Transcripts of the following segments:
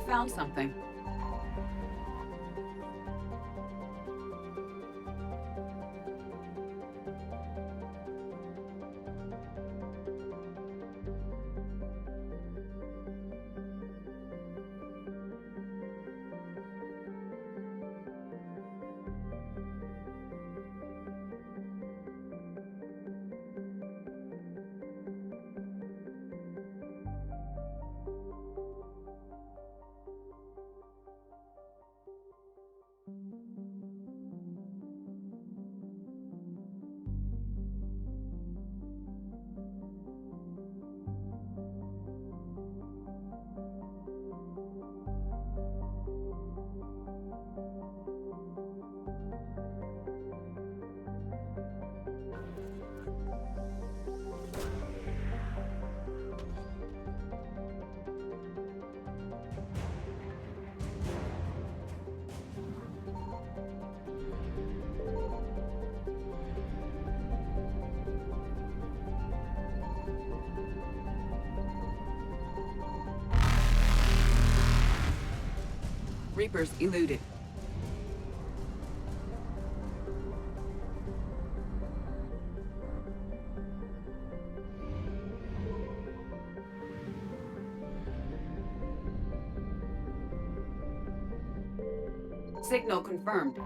found something. Reapers eluded. Signal confirmed.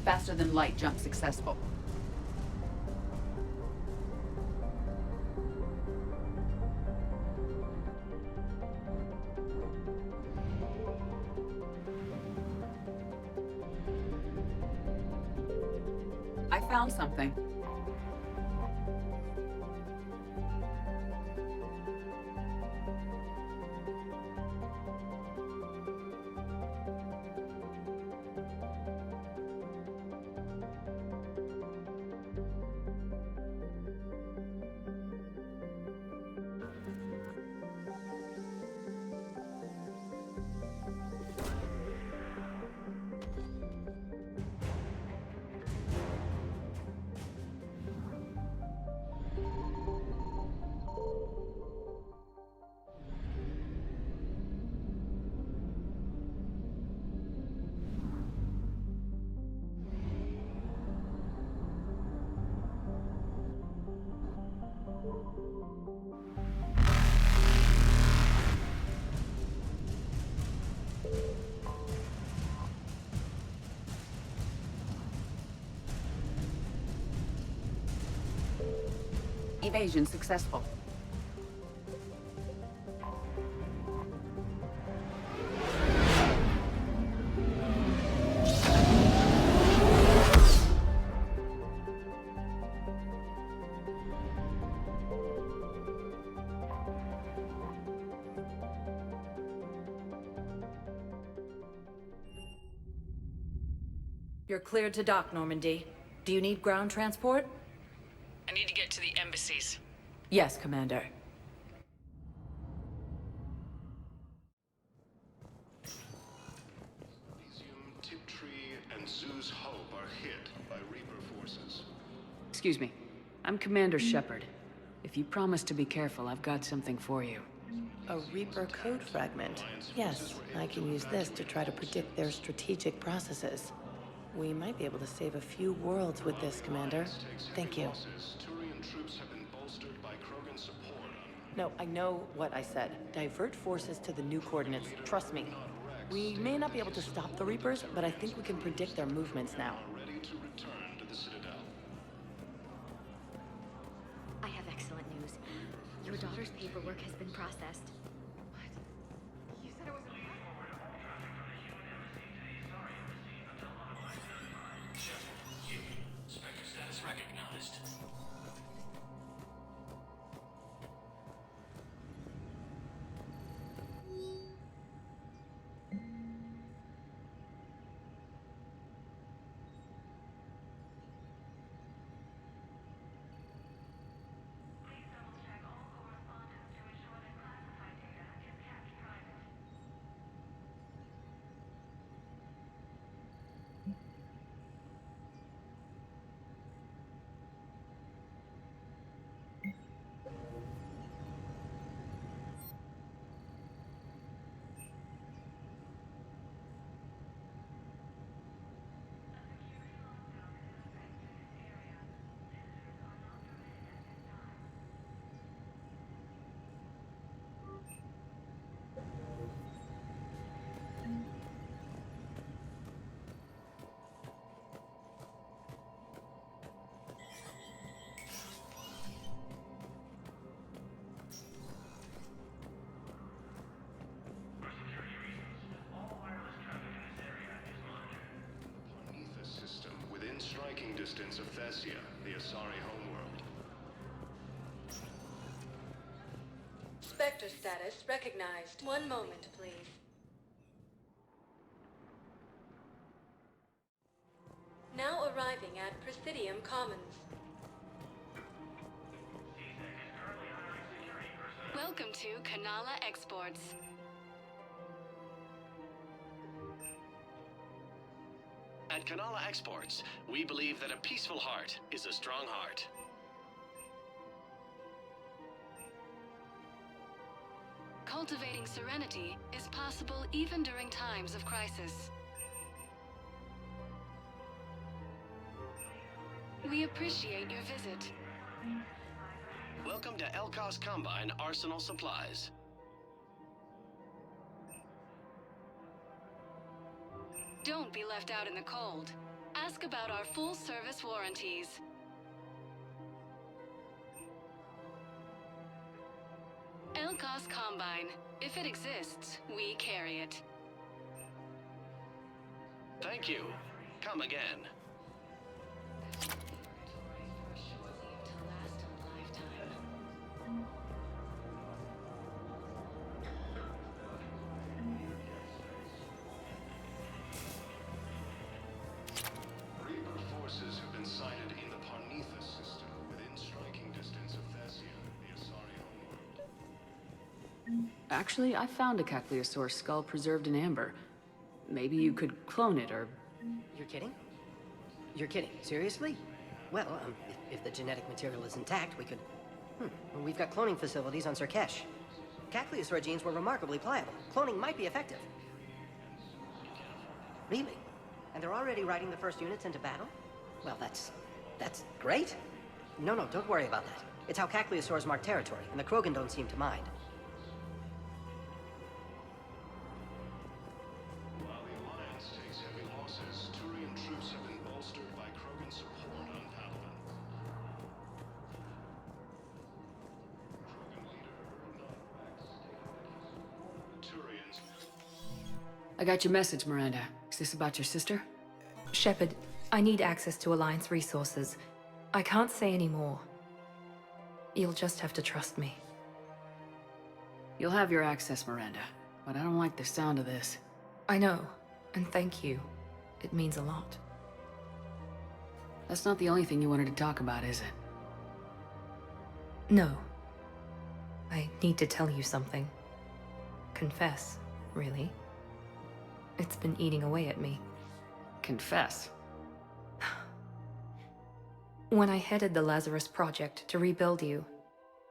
Faster than light jump successful. I found something. Evasion successful. You're cleared to dock, Normandy. Do you need ground transport? I need to get to the embassies. Yes, Commander. Excuse me. I'm Commander Shepard. If you promise to be careful, I've got something for you. A Reaper code fragment. Yes, I can use this to try to predict their strategic processes. We might be able to save a few worlds with this, Commander. Thank you. No, I know what I said. Divert forces to the new coordinates. Trust me. We may not be able to stop the Reapers, but I think we can predict their movements now. I have excellent news. Your daughter's paperwork has been processed. What? You said it was a... Spectre status recognized. Striking distance of Thessia, the Asari homeworld. Spectre status recognized. One moment, please. Now arriving at Presidium Commons. Welcome to Kanala Exports. At Kanala Exports, we believe that a peaceful heart is a strong heart. Cultivating serenity is possible even during times of crisis. We appreciate your visit. Welcome to Elkos Combine Arsenal Supplies. Don't be left out in the cold. Ask about our full-service warranties. Elkos Combine. If it exists, we carry it. Thank you. Come again. Actually, I found a Caecilisaur skull preserved in amber. Maybe you could clone it, or... You're kidding? You're kidding. Seriously? Well, if the genetic material is intact, we could... Well, we've got cloning facilities on Surkesh. Caecilisaur genes were remarkably pliable. Cloning might be effective. Really? And they're already riding the first units into battle? Well, that's great. No, don't worry about that. It's how Caecilisaurs mark territory, and the Krogan don't seem to mind. While the Alliance takes heavy losses, Turian troops have been bolstered by Krogan support on Padawan. Krogan leader, Turians... I got your message, Miranda. Is this about your sister? Shepard, I need access to Alliance resources. I can't say any more. You'll just have to trust me. You'll have your access, Miranda. But I don't like the sound of this. I know, and thank you. It means a lot. That's not the only thing you wanted to talk about, is it? No. I need to tell you something. Confess, really. It's been eating away at me. Confess. When I headed the Lazarus Project to rebuild you,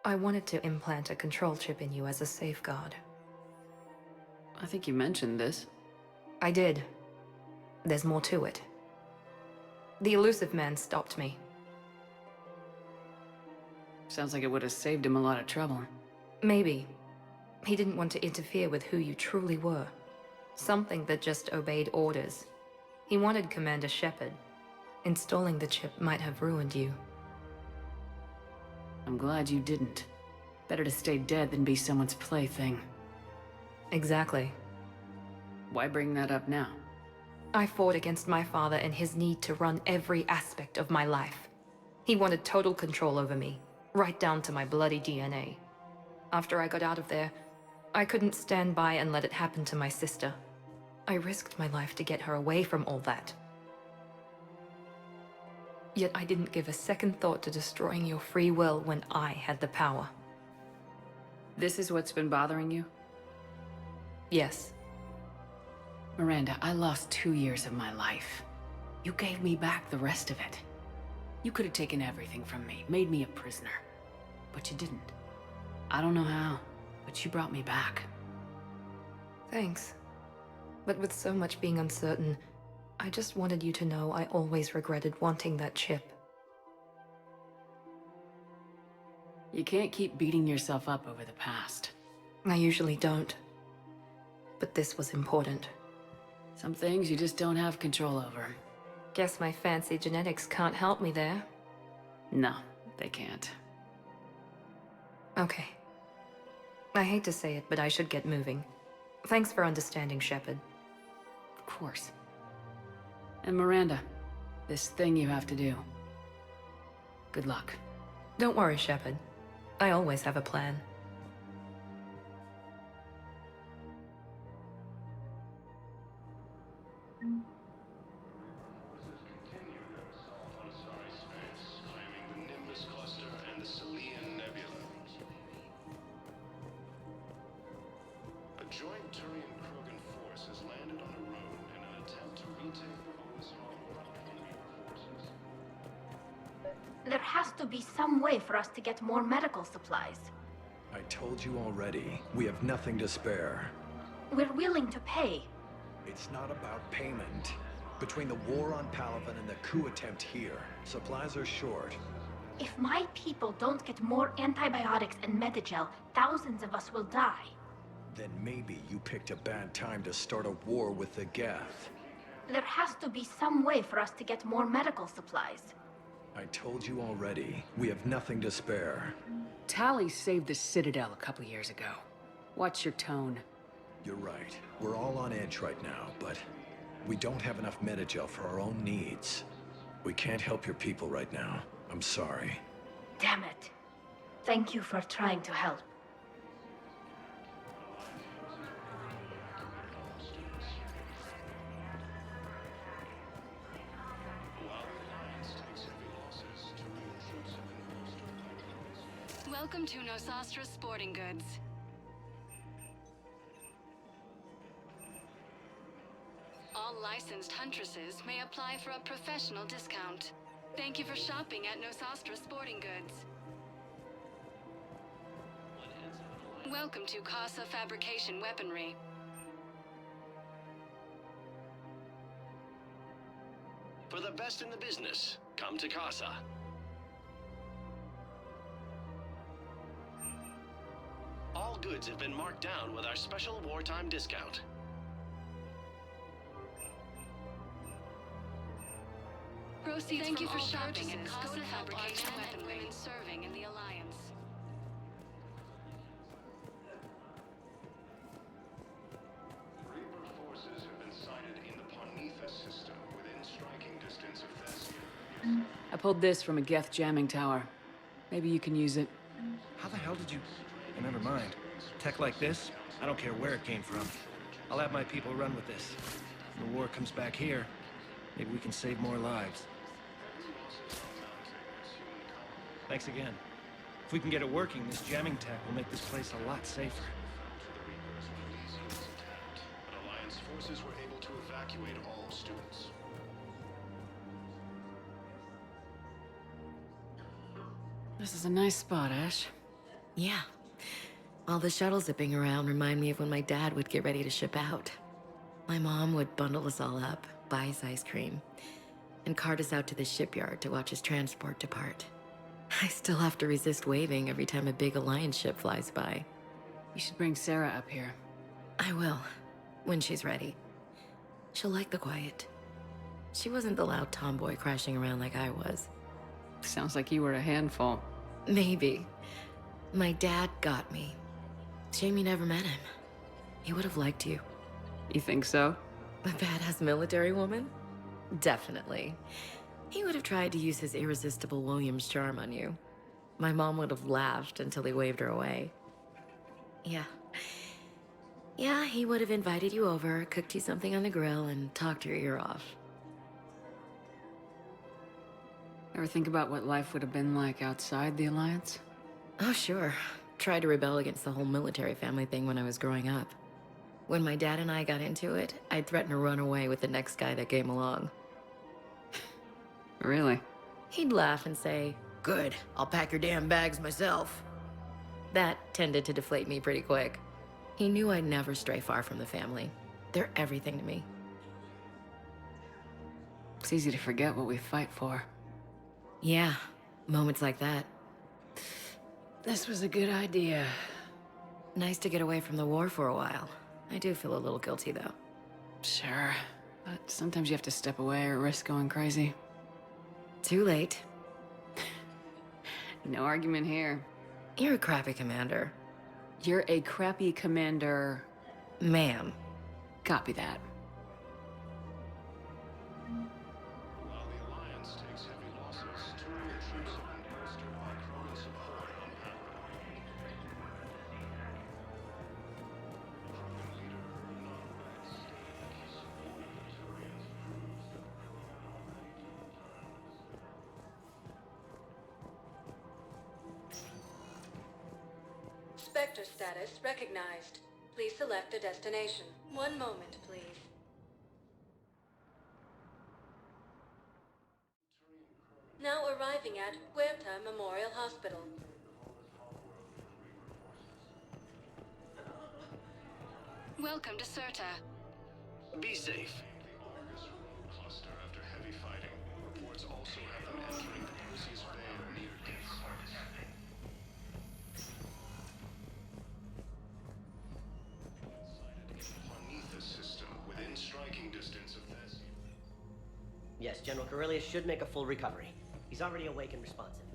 I wanted to implant a control chip in you as a safeguard. I think you mentioned this. I did. There's more to it. The elusive man stopped me. Sounds like it would have saved him a lot of trouble. Maybe. He didn't want to interfere with who you truly were. Something that just obeyed orders. He wanted Commander Shepard. Installing the chip might have ruined you. I'm glad you didn't. Better to stay dead than be someone's plaything. Exactly. Why bring that up now? I fought against my father and his need to run every aspect of my life. He wanted total control over me, right down to my bloody DNA. After I got out of there, I couldn't stand by and let it happen to my sister. I risked my life to get her away from all that. Yet I didn't give a second thought to destroying your free will when I had the power. This is what's been bothering you? Yes. Miranda, I lost 2 years of my life. You gave me back the rest of it. You could have taken everything from me, made me a prisoner. But you didn't. I don't know how, but you brought me back. Thanks. But with so much being uncertain, I just wanted you to know I always regretted wanting that chip. You can't keep beating yourself up over the past. I usually don't. But this was important. Some things you just don't have control over. Guess my fancy genetics can't help me there. No, they can't. Okay. I hate to say it, but I should get moving. Thanks for understanding, Shepard. Of course. And Miranda, this thing you have to do. Good luck. Don't worry, Shepard. I always have a plan. Claiming the Nimbus cluster and the Silean Nebula. A joint Turian-Krogan force has landed on a road in an attempt to retake Argos Rho from the forces. There has to be some way for us to get more medical supplies. I told you already, we have nothing to spare. We're willing to pay. It's not about payment. Between the war on Palaven and the coup attempt here, supplies are short. If my people don't get more antibiotics and Medigel, thousands of us will die. Then maybe you picked a bad time to start a war with the Geth. There has to be some way for us to get more medical supplies. I told you already, we have nothing to spare. Tali saved the Citadel a couple years ago. Watch your tone. You're right. We're all on edge right now, but we don't have enough Medigel for our own needs. We can't help your people right now. I'm sorry. Damn it. Thank you for trying to help. Welcome to Nosastra Sporting Goods. All licensed huntresses may apply for a professional discount. Thank you for shopping at Nosastra Sporting Goods. Welcome to Casa Fabrication Weaponry. For the best in the business, come to Casa. All goods have been marked down with our special wartime discount. Proceeds Thank you for shopping at Casa Fabrication Weaponry. Women serving in the Alliance. Reaper forces have been sighted in the Ponetha system within striking distance of Thessia. I pulled this from a Geth jamming tower. Maybe you can use it. How the hell did you... Oh, never mind. Tech like this, I don't care where it came from. I'll have my people run with this. If the war comes back here, maybe we can save more lives. Thanks again. If we can get it working, this jamming tech will make this place a lot safer. But Alliance forces were able to evacuate all students. This is a nice spot, Ash. Yeah. All the shuttle zipping around remind me of when my dad would get ready to ship out. My mom would bundle us all up, buy us ice cream, and cart us out to the shipyard to watch his transport depart. I still have to resist waving every time a big Alliance ship flies by. You should bring Sarah up here. I will, when she's ready. She'll like the quiet. She wasn't the loud tomboy crashing around like I was. Sounds like you were a handful. Maybe. My dad got me. Shame you never met him. He would have liked you. You think so? A badass military woman? Definitely. He would have tried to use his irresistible Williams charm on you. My mom would have laughed until he waved her away. Yeah. Yeah, he would have invited you over, cooked you something on the grill, and talked your ear off. Ever think about what life would have been like outside the Alliance? Oh, sure. Tried to rebel against the whole military family thing when I was growing up. When my dad and I got into it, I'd threaten to run away with the next guy that came along. Really? He'd laugh and say, "Good, I'll pack your damn bags myself." That tended to deflate me pretty quick. He knew I'd never stray far from the family. They're everything to me. It's easy to forget what we fight for. Yeah, moments like that. This was a good idea. Nice to get away from the war for a while. I do feel a little guilty, though. Sure, but sometimes you have to step away or risk going crazy. Too late. No argument here. You're a crappy commander. You're a crappy commander. Ma'am. Copy that. While the Alliance takes heavy losses, Turian troops have been bolstered by Krogan support on Palace. Krogan leader Rannoch states Turians. Spectre status recognized. Please select a destination. One moment, please. Now arriving at Huerta Memorial Hospital. Welcome to Huerta. Be safe. The Argos Rho cluster after heavy fighting. Reports also have them entering the Perseus Veil near Geth's surface. Sighted system within striking distance of this. Yes, General Corellius should make a full recovery. He's already awake and responsive.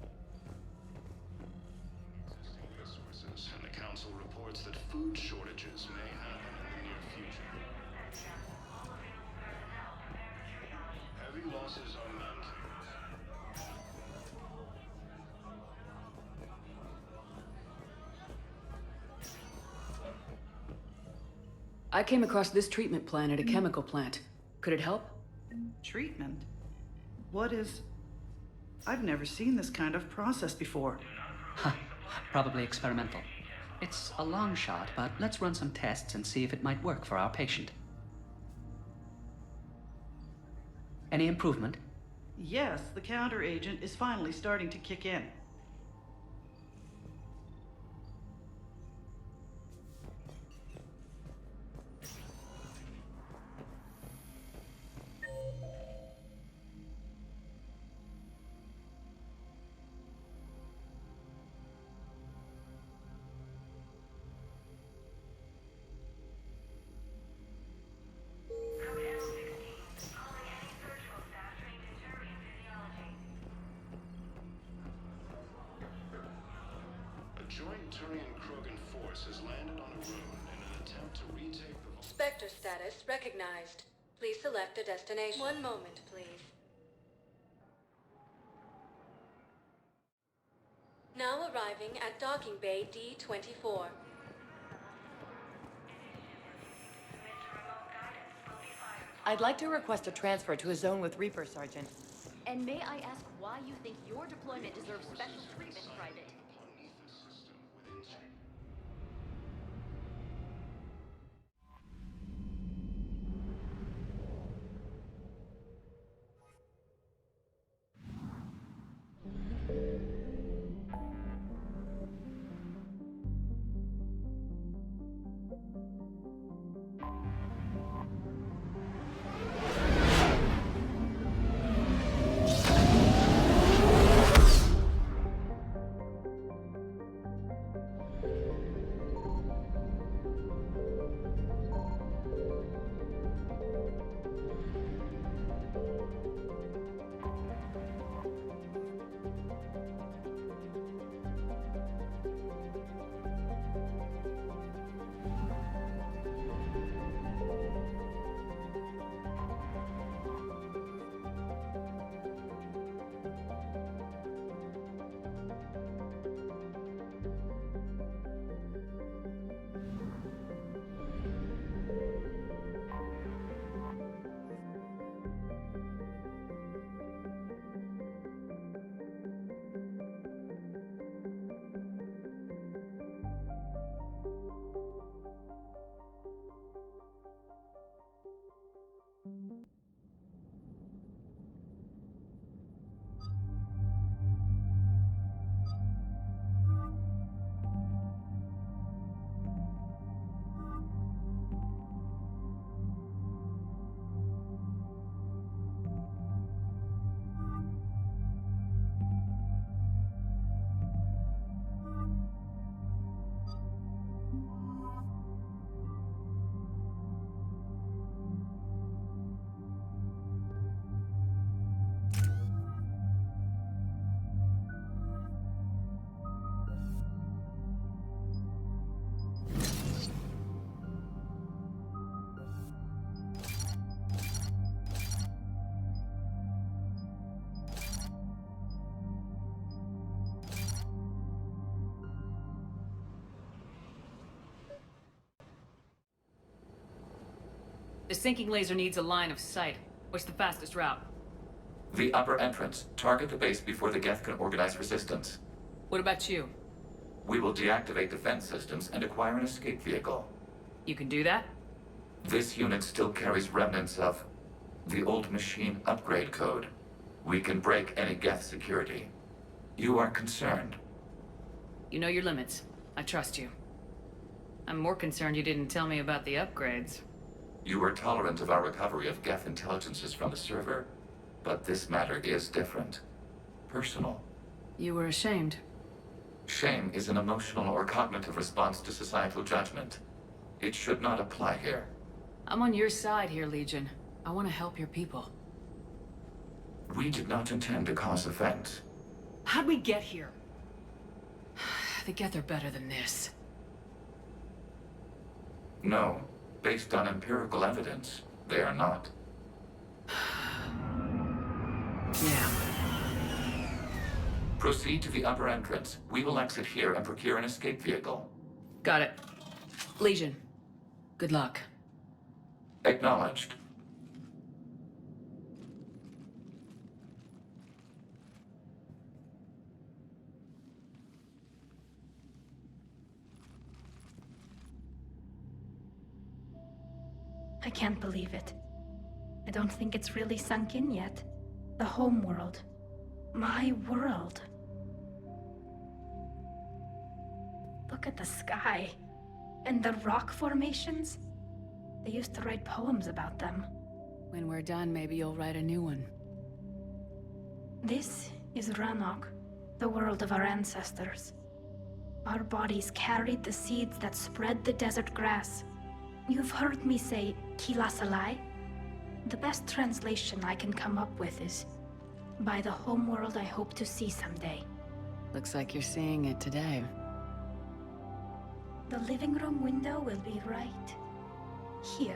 Existing resources, and the Council reports that food shortages may happen in the near future. Heavy losses are mounting. I came across this treatment plan at a chemical plant. Could it help? Treatment? What is... I've never seen this kind of process before. Huh. Probably experimental. It's a long shot, but let's run some tests and see if it might work for our patient. Any improvement? Yes, the counter agent is finally starting to kick in. A joint Turian-Krogan force has landed on a rune in an attempt to retake the... Spectre status recognized. Please select a destination. One moment, please. Now arriving at Docking Bay D-24. I'd like to request a transfer to a zone with Reaper, Sergeant. And may I ask why you think your deployment deserves special treatment, Private? The sinking laser needs a line of sight. What's the fastest route? The upper entrance. Target the base before the Geth can organize resistance. What about you? We will deactivate defense systems and acquire an escape vehicle. You can do that? This unit still carries remnants of the old machine upgrade code. We can break any Geth security. You are concerned. You know your limits. I trust you. I'm more concerned you didn't tell me about the upgrades. You are tolerant of our recovery of Geth intelligences from the server, but this matter is different. Personal. You were ashamed. Shame is an emotional or cognitive response to societal judgment. It should not apply here. I'm on your side here, Legion. I want to help your people. We did not intend to cause offense. How'd we get here? The Geth are better than this. No. Based on empirical evidence, they are not. Yeah. Proceed to the upper entrance. We will exit here and procure an escape vehicle. Got it. Legion, good luck. Acknowledged. I can't believe it. I don't think it's really sunk in yet. The home world. My world. Look at the sky. And the rock formations. They used to write poems about them. When we're done, maybe you'll write a new one. This is Rannoch, the world of our ancestors. Our bodies carried the seeds that spread the desert grass. You've heard me say, Kilasalai? The best translation I can come up with is, by the homeworld I hope to see someday. Looks like you're seeing it today. The living room window will be right here.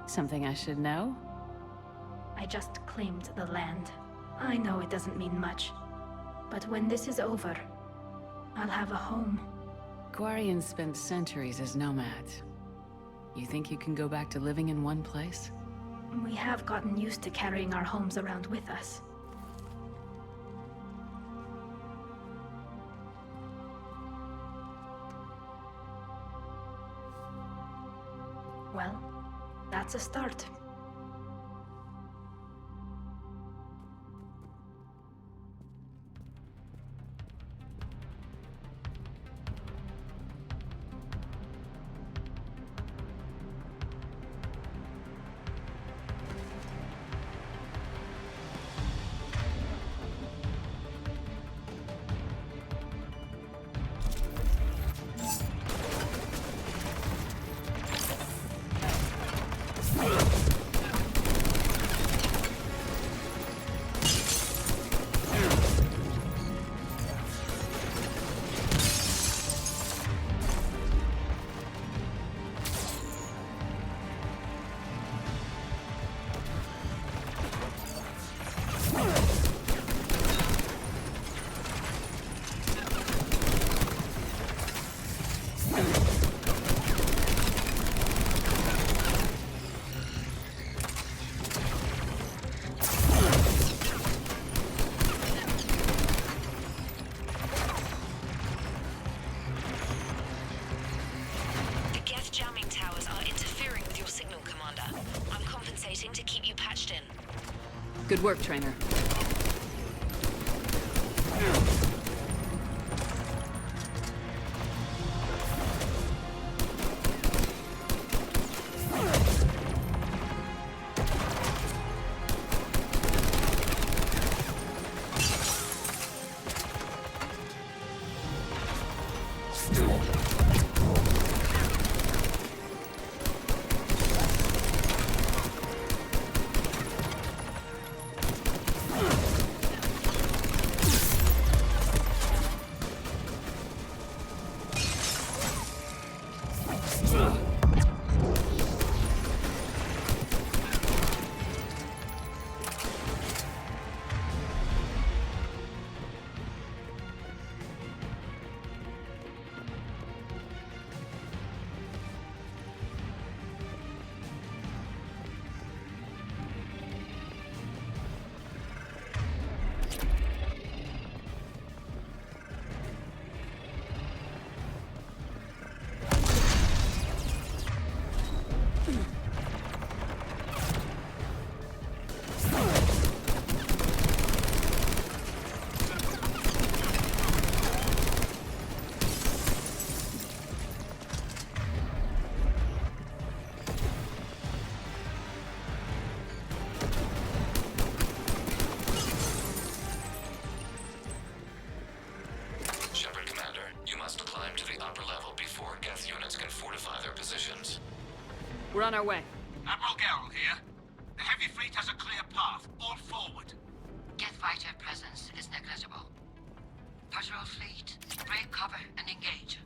Something I should know? I just claimed the land. I know it doesn't mean much, but when this is over, I'll have a home. Quarians spent centuries as nomads. You think you can go back to living in one place? We have gotten used to carrying our homes around with us. Well, that's a start. Good work, Trainer. We're on our way. Admiral Geralt here. The heavy fleet has a clear path. All forward. Geth fighter presence is negligible. Patrol fleet, break cover and engage.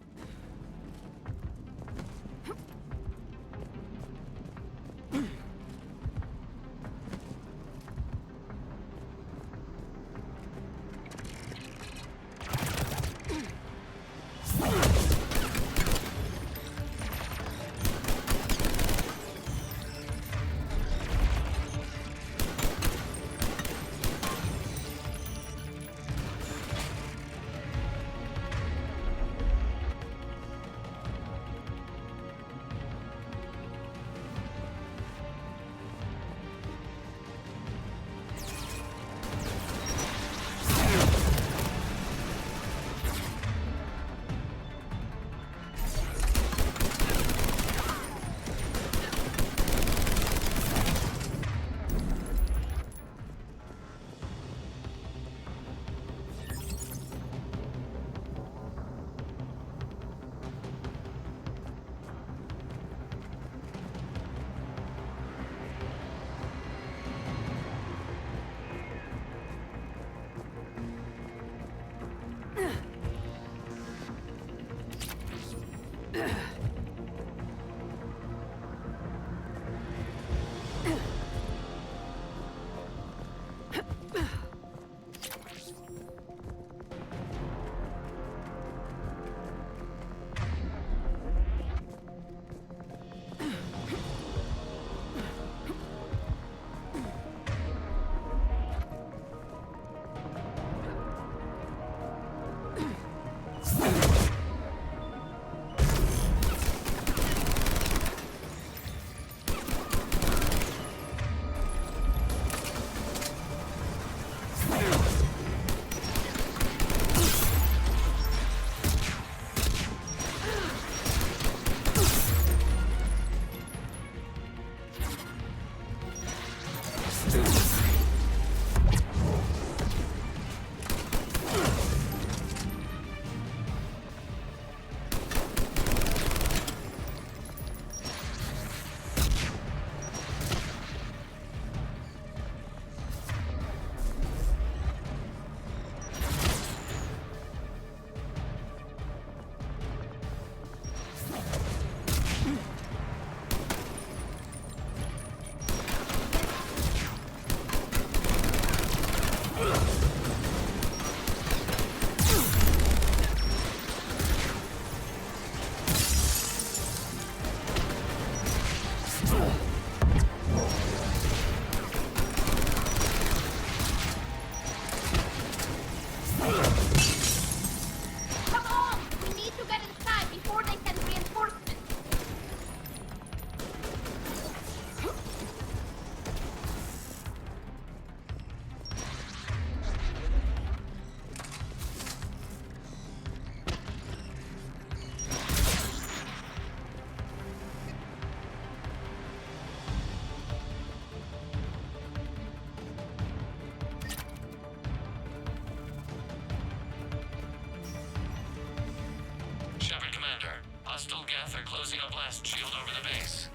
Hostile Geth are closing a blast shield over the base.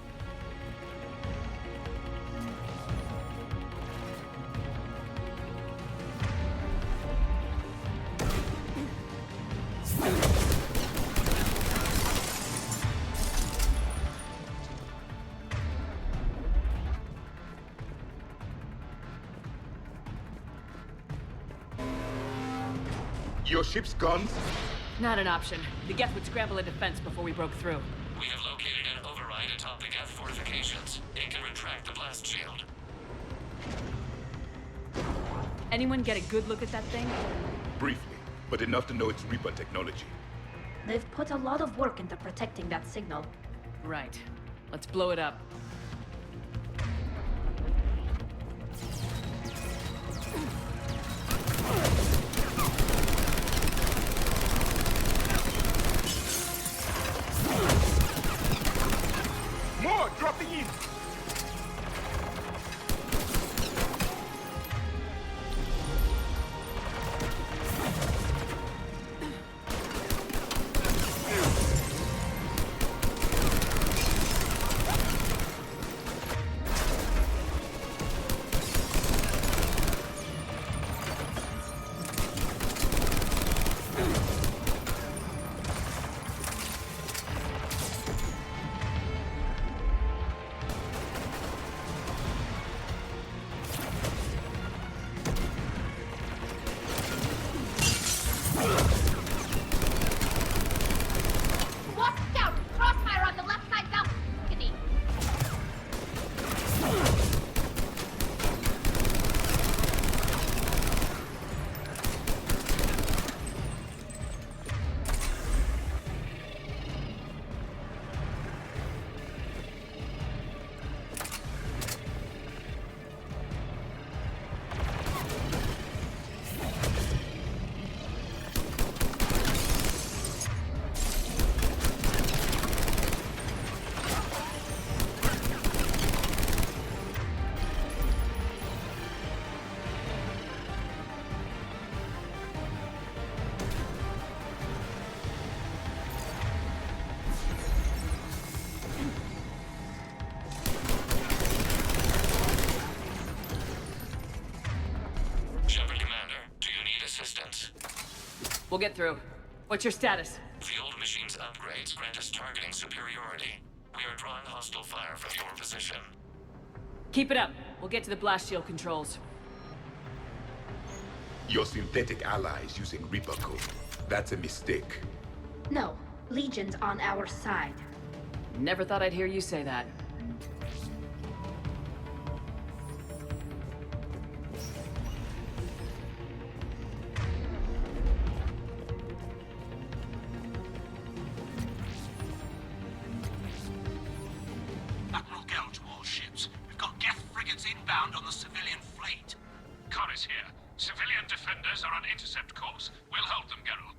Your ship's guns? Not an option. The Geth would scramble a defense before we broke through. We have located an override atop the Geth fortifications. It can retract the blast shield. Anyone get a good look at that thing? Briefly, but enough to know it's Reaper technology. They've put a lot of work into protecting that signal. Right. Let's blow it up. More dropping in! We'll get through. What's your status? The old machine's upgrades grant us targeting superiority. We are drawing hostile fire from your position. Keep it up. We'll get to the blast shield controls. Your synthetic allies using Reaper code. That's a mistake. No, Legion's on our side. Never thought I'd hear you say that. Admiral Gell to all ships. We've got Geth frigates inbound on the civilian fleet. Corus here. Civilian defenders are on intercept course. We'll hold them, Geralt.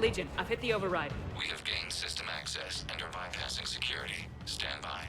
Legion, I've hit the override. We have gained system access and are bypassing security. Stand by.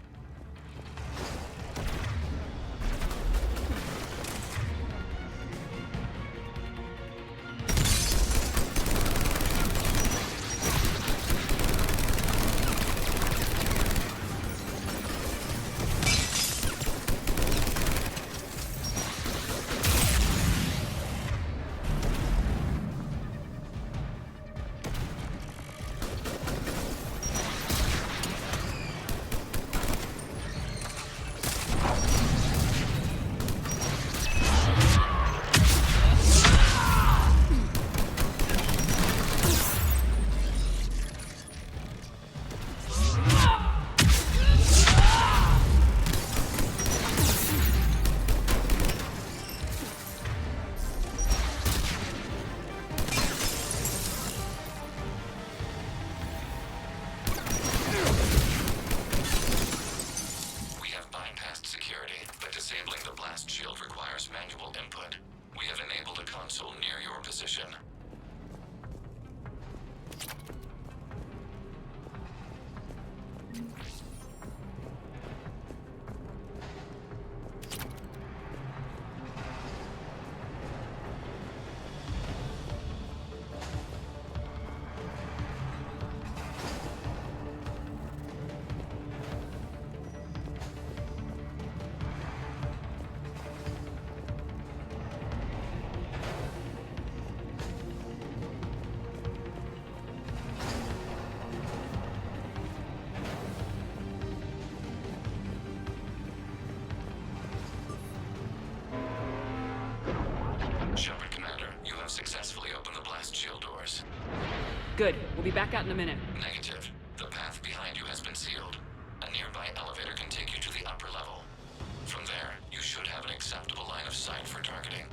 Shepard, Commander, you have successfully opened the blast shield doors. Good. We'll be back out in a minute. Negative. The path behind you has been sealed. A nearby elevator can take you to the upper level. From there, you should have an acceptable line of sight for targeting.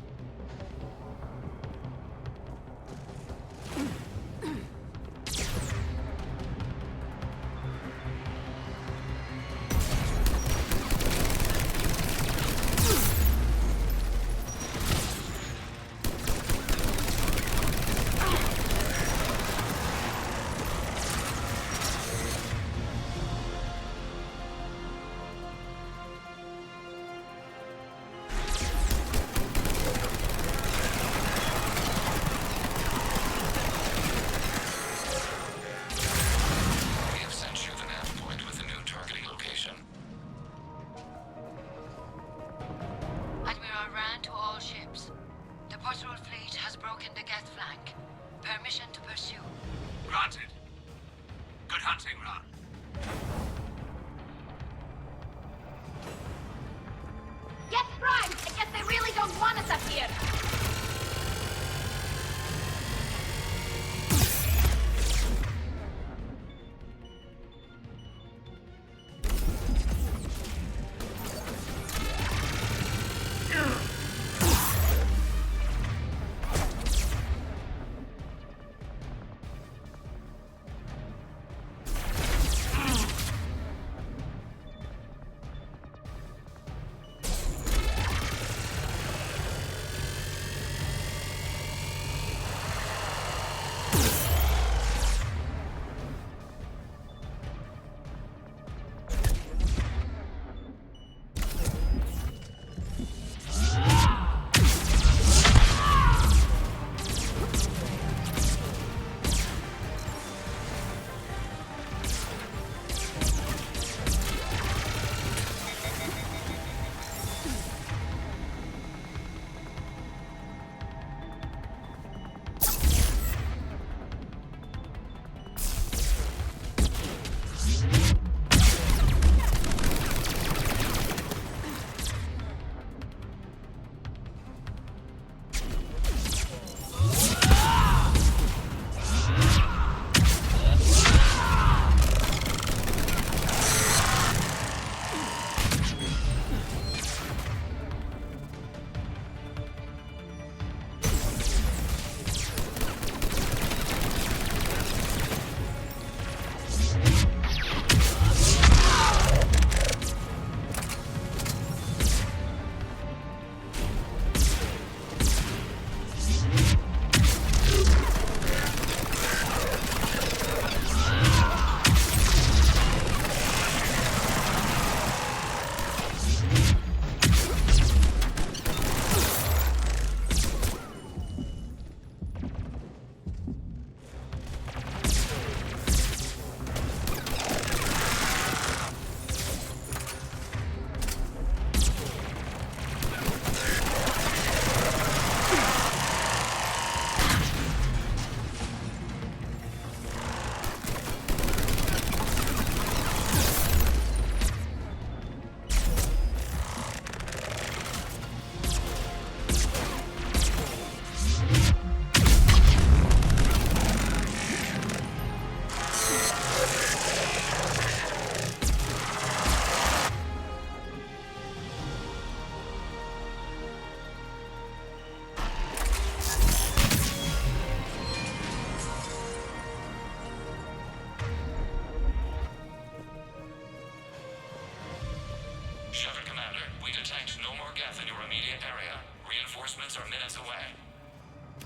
more Geth in your immediate area. Reinforcements are minutes away.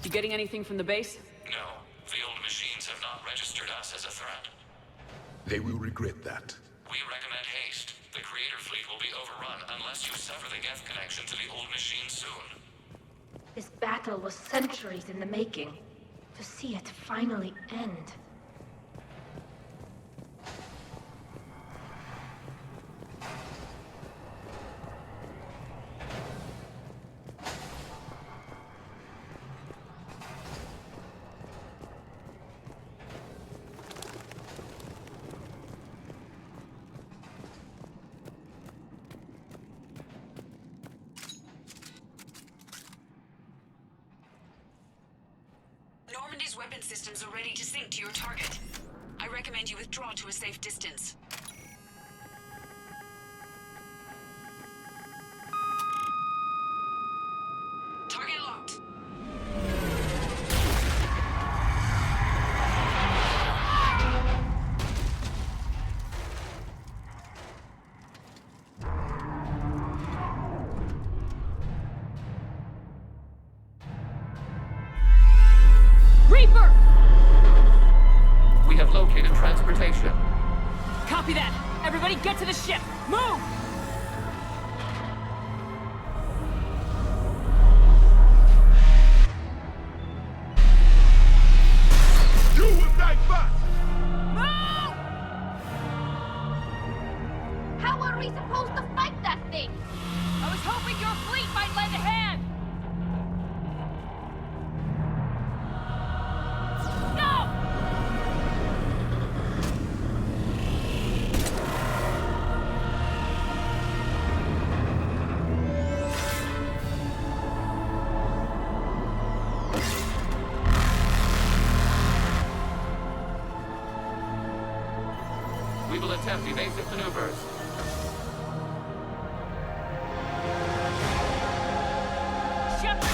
You getting anything from the base? No, the old machines have not registered us as a threat. They will regret that. We recommend haste. The Creator Fleet will be overrun unless you sever the Geth connection to the old machine soon. This battle was centuries in the making. To see it finally end. Normandy's weapon systems are ready to sync to your target. I recommend you withdraw to a safe distance. Target locked. Reaper! We have located transportation. Copy that! Everybody get to the ship! Move! You will die fast! Move! How are we supposed to fight that thing? I was hoping your fleet might lend a hand! We will attempt evasive maneuvers. Shepard,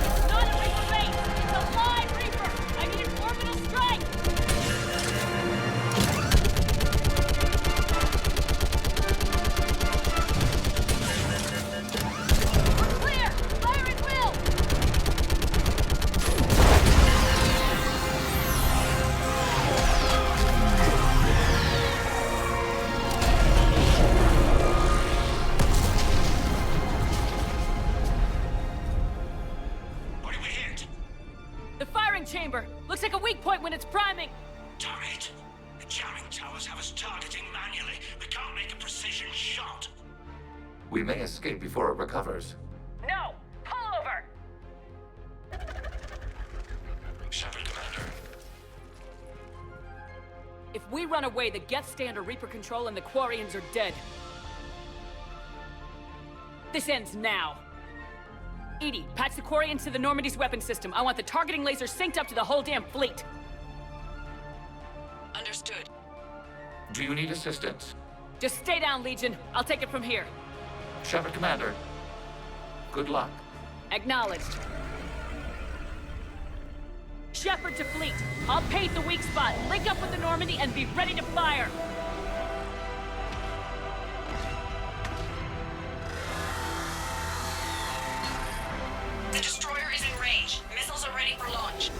it's not a Reaper base! It's a live Reaper! I need an orbital strike! We're clear! Fire at will! What did we hit? The firing chamber! Looks like a weak point when it's priming! Damn it! The jamming towers have us targeting manually. We can't make a precision shot. We may escape before it recovers. No! Pull over! Shepard, Commander. If we run away, the Geth stay under Reaper control and the Quarians are dead. This ends now. Edie, patch the Quarians to the Normandy's weapon system. I want the targeting laser synced up to the whole damn fleet. Understood. Do you need assistance? Just stay down, Legion. I'll take it from here. Shepard, Commander. Good luck. Acknowledged. Shepard to fleet. I'll paint the weak spot, link up with the Normandy, and be ready to fire. The destroyer is in range. Missiles are ready for launch.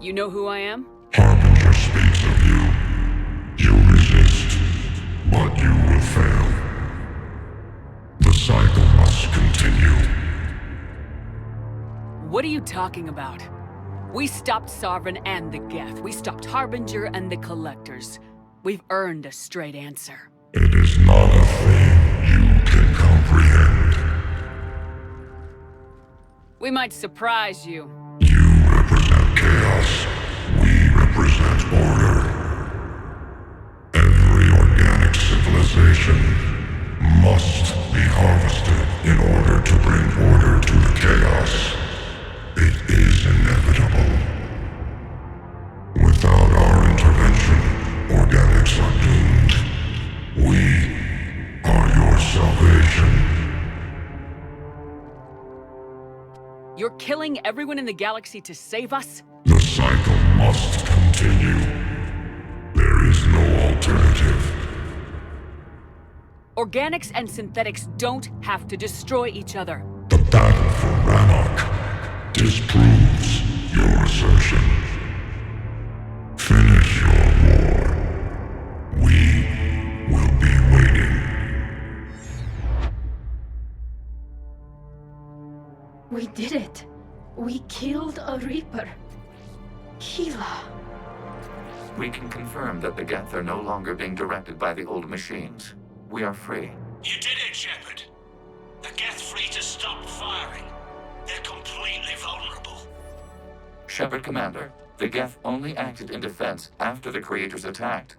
You know who I am? Harbinger speaks of you. You resist, but you will fail. The cycle must continue. What are you talking about? We stopped Sovereign and the Geth. We stopped Harbinger and the Collectors. We've earned a straight answer. It is not a thing you can comprehend. We might surprise you. You represent chaos. We represent order. Every organic civilization must be harvested in order to bring order to the chaos. It is inevitable. Without our intervention, organics are doomed. We are your salvation. You're killing everyone in the galaxy to save us? The cycle must continue. There is no alternative. Organics and synthetics don't have to destroy each other. The battle for Rannoch disproves your assertion. Finish your war. We will be waiting. We did it. We killed a Reaper. Hila. We can confirm that the Geth are no longer being directed by the old machines. We are free. You did it, Shepard. The Geth fleet has stopped firing. They're completely vulnerable. Shepard Commander, the Geth only acted in defense after the Creators attacked.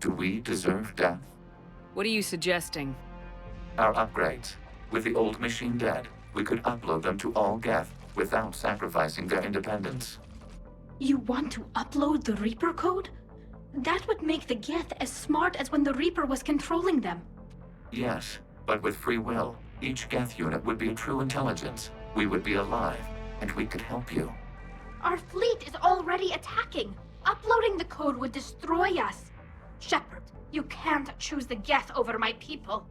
Do we deserve death? What are you suggesting? Our upgrades. With the old machine dead, we could upload them to all Geth without sacrificing their independence. You want to upload the Reaper code? That would make the Geth as smart as when the Reaper was controlling them. Yes, but with free will, each Geth unit would be a true intelligence. We would be alive, and we could help you. Our fleet is already attacking. Uploading the code would destroy us. Shepard, you can't choose the Geth over my people.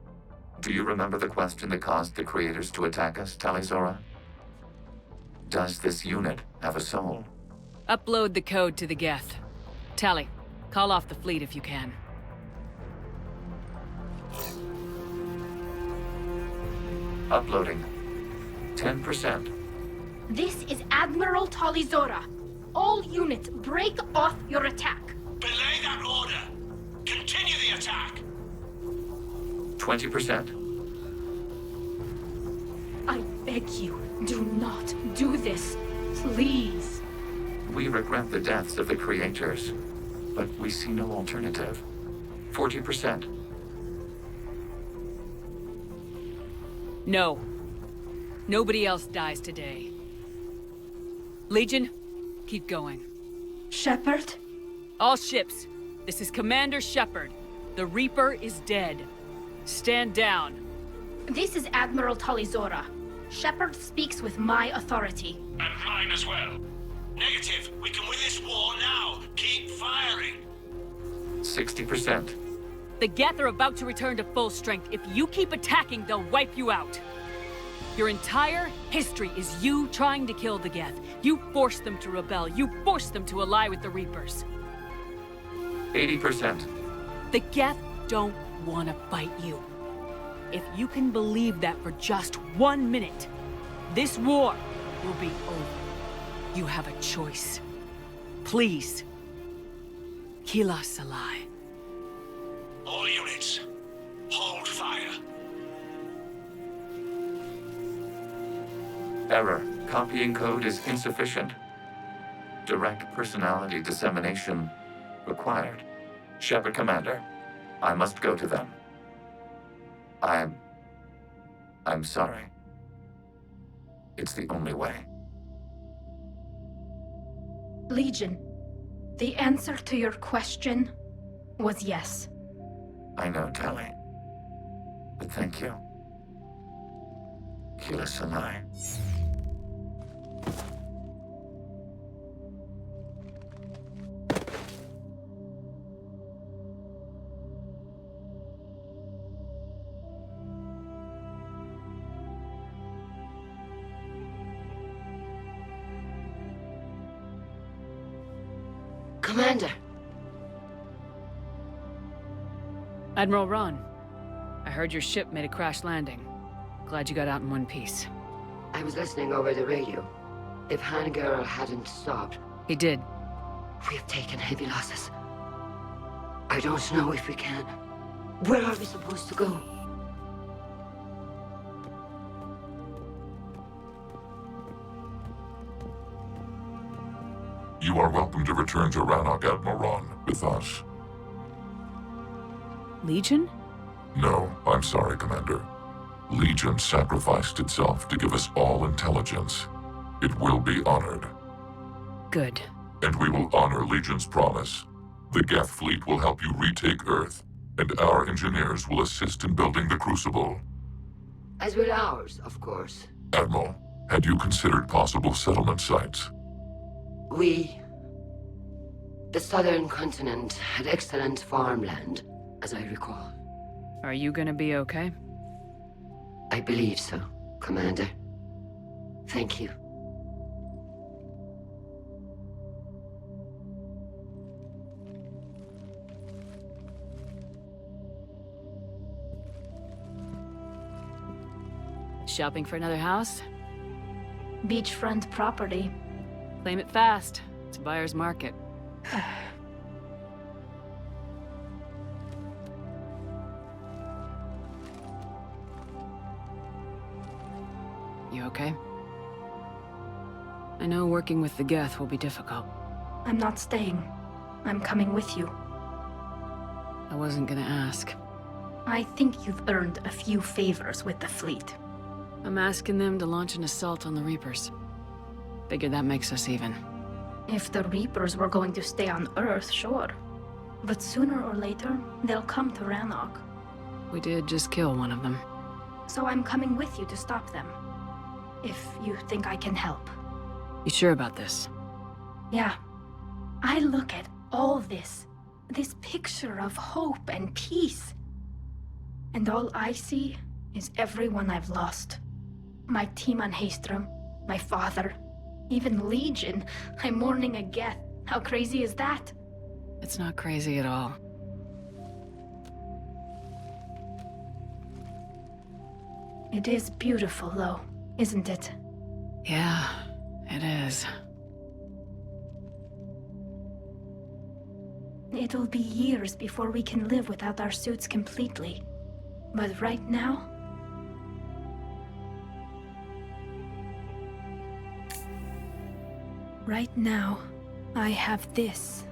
Do you remember the question that caused the Creators to attack us, Talizora? Does this unit have a soul? Upload the code to the Geth. Tali, call off the fleet if you can. Uploading. 10%. This is Admiral Talizora. All units, break off your attack. Belay that order. Continue the attack. 20%. I beg you, do not do this. Please. We regret the deaths of the Creators, but we see no alternative. 40%. No. Nobody else dies today. Legion, keep going. Shepard? All ships, this is Commander Shepard. The Reaper is dead. Stand down. This is Admiral Talizora. Shepard speaks with my authority. And mine as well. Negative. We can win this war now. Keep firing. 60%. The Geth are about to return to full strength. If you keep attacking, they'll wipe you out. Your entire history is you trying to kill the Geth. You forced them to rebel. You forced them to ally with the Reapers. 80%. The Geth don't want to fight you. If you can believe that for just 1 minute, this war will be over. You have a choice. Please. Kila Salai. All units, hold fire. Error. Copying code is insufficient. Direct personality dissemination required. Shepard Commander, I must go to them. I'm sorry. It's the only way. Legion, the answer to your question was yes. I know, Tali. But thank you. Kila Salai. Commander! Admiral Ron, I heard your ship made a crash landing. Glad you got out in one piece. I was listening over the radio. If Hangarl hadn't stopped... He did. We have taken heavy losses. I don't know if we can. Where are we supposed to go? You are welcome to return to Rannoch, Admiral Ron, with us. Legion? No, I'm sorry, Commander. Legion sacrificed itself to give us all intelligence. It will be honored. Good. And we will honor Legion's promise. The Geth fleet will help you retake Earth, and our engineers will assist in building the Crucible. As will ours, of course. Admiral, had you considered possible settlement sites? The southern continent had excellent farmland, as I recall. Are you gonna be okay? I believe so, Commander. Thank you. Shopping for another house? Beachfront property. Claim it fast. It's a buyer's market. You okay? I know working with the Geth will be difficult. I'm not staying. I'm coming with you. I wasn't gonna ask. I think you've earned a few favors with the fleet. I'm asking them to launch an assault on the Reapers. Figure that makes us even. If the Reapers were going to stay on Earth, sure. But sooner or later, they'll come to Rannoch. We did just kill one of them. So I'm coming with you to stop them. If you think I can help. You sure about this? Yeah. I look at all this picture of hope and peace. And all I see is everyone I've lost. My team on Haestrom, my father, even Legion. I'm mourning a Geth. How crazy is that? It's not crazy at all. It is beautiful, though, isn't it? Yeah, it is. It'll be years before we can live without our suits completely. But right now... Right now, I have this.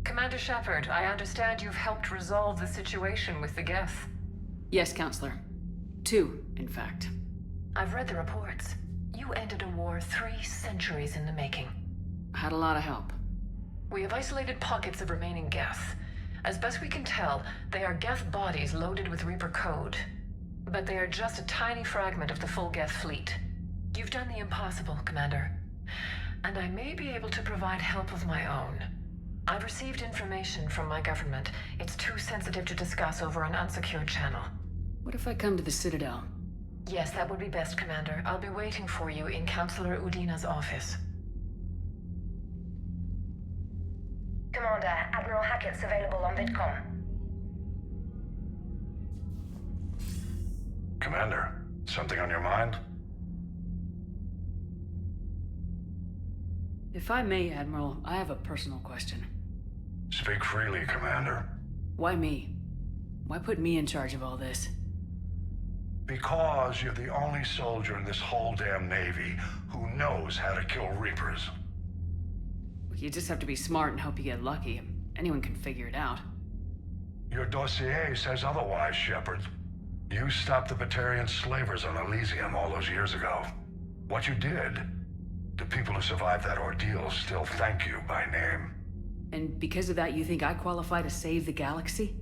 Commander Shepard, I understand you've helped resolve the situation with the Geth. Yes, Counselor. 2, in fact. I've read the reports. You ended a war 3 centuries in the making. I had a lot of help. We have isolated pockets of remaining Geth. As best we can tell, they are Geth bodies loaded with Reaper code. But they are just a tiny fragment of the full Geth fleet. You've done the impossible, Commander. And I may be able to provide help of my own. I've received information from my government. It's too sensitive to discuss over an unsecured channel. What if I come to the Citadel? Yes, that would be best, Commander. I'll be waiting for you in Counselor Udina's office. Commander, Admiral Hackett's available on VidCom. Commander, something on your mind? If I may, Admiral, I have a personal question. Speak freely, Commander. Why me? Why put me in charge of all this? Because you're the only soldier in this whole damn Navy who knows how to kill Reapers. You just have to be smart and hope you get lucky. Anyone can figure it out. Your dossier says otherwise, Shepard. You stopped the Batarian slavers on Elysium all those years ago. What you did, the people who survived that ordeal still thank you by name. And because of that, you think I qualify to save the galaxy?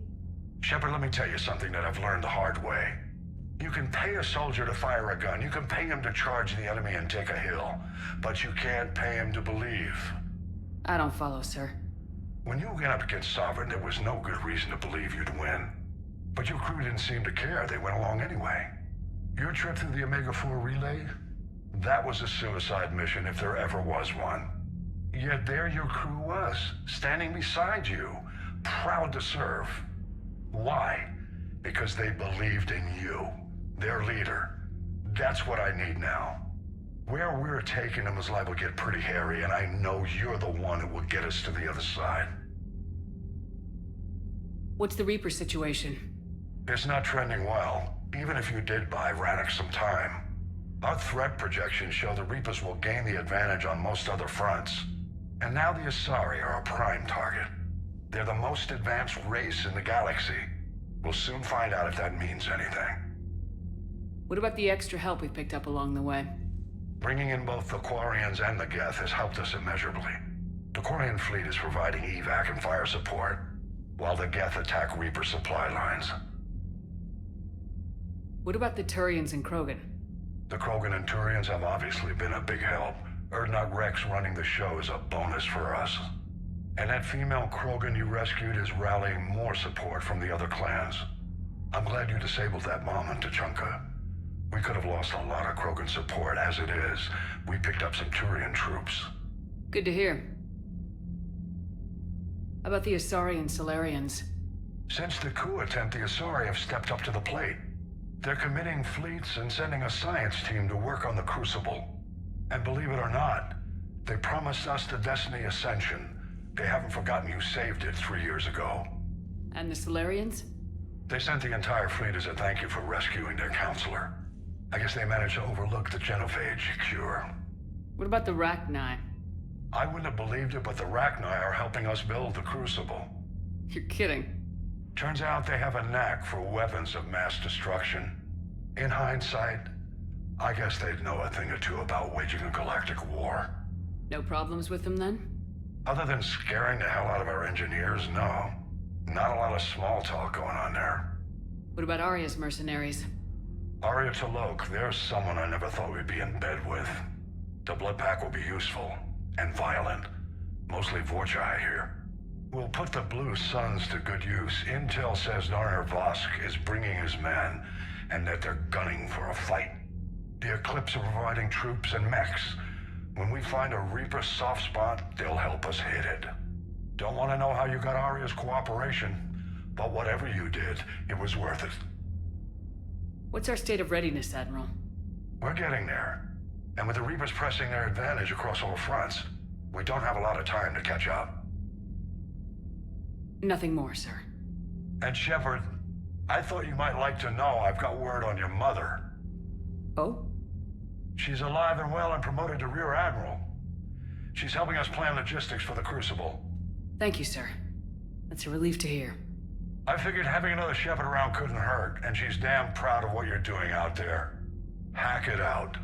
Shepard, let me tell you something that I've learned the hard way. You can pay a soldier to fire a gun, you can pay him to charge the enemy and take a hill, but you can't pay him to believe. I don't follow, sir. When you went up against Sovereign, there was no good reason to believe you'd win. But your crew didn't seem to care. They went along anyway. Your trip through the Omega-4 relay? That was a suicide mission if there ever was one. Yet there your crew was, standing beside you, proud to serve. Why? Because they believed in you, their leader. That's what I need now. Where we're taking them is liable to get pretty hairy, and I know you're the one who will get us to the other side. What's the Reaper situation? It's not trending well, even if you did buy Rannoch some time. Our threat projections show the Reapers will gain the advantage on most other fronts. And now the Asari are a prime target. They're the most advanced race in the galaxy. We'll soon find out if that means anything. What about the extra help we picked up along the way? Bringing in both the Quarians and the Geth has helped us immeasurably. The Quarian fleet is providing evac and fire support, while the Geth attack Reaper supply lines. What about the Turians and Krogan? The Krogan and Turians have obviously been a big help. Urdnot Rex running the show is a bonus for us. And that female Krogan you rescued is rallying more support from the other clans. I'm glad you disabled that bomb in Tachanka. We could have lost a lot of Krogan support. As it is, we picked up some Turian troops. Good to hear. How about the Asari and Solarians? Since the coup attempt, the Asari have stepped up to the plate. They're committing fleets and sending a science team to work on the Crucible. And believe it or not, they promised us the Destiny Ascension. They haven't forgotten you saved it 3 years ago. And the Solarians? They sent the entire fleet as a thank you for rescuing their counselor. I guess they managed to overlook the genophage cure. What about the Rachni? I wouldn't have believed it, but the Rachni are helping us build the Crucible. You're kidding. Turns out they have a knack for weapons of mass destruction. In hindsight, I guess they'd know a thing or two about waging a galactic war. No problems with them then? Other than scaring the hell out of our engineers, no. Not a lot of small talk going on there. What about Arya's mercenaries? Arya T'Loak, there's someone I never thought we'd be in bed with. The Blood Pack will be useful, and violent. Mostly Vorcha, I hear. We'll put the Blue Suns to good use. Intel says Narner Vosk is bringing his men, and that they're gunning for a fight. The Eclipse are providing troops and mechs. When we find a Reaper soft spot, they'll help us hit it. Don't want to know how you got Arya's cooperation, but whatever you did, it was worth it. What's our state of readiness, Admiral? We're getting there. And with the Reapers pressing their advantage across all fronts, we don't have a lot of time to catch up. Nothing more, sir. And Shepard, I thought you might like to know I've got word on your mother. Oh? She's alive and well and promoted to Rear Admiral. She's helping us plan logistics for the Crucible. Thank you, sir. That's a relief to hear. I figured having another Shepard around couldn't hurt, and she's damn proud of what you're doing out there. Hack it out.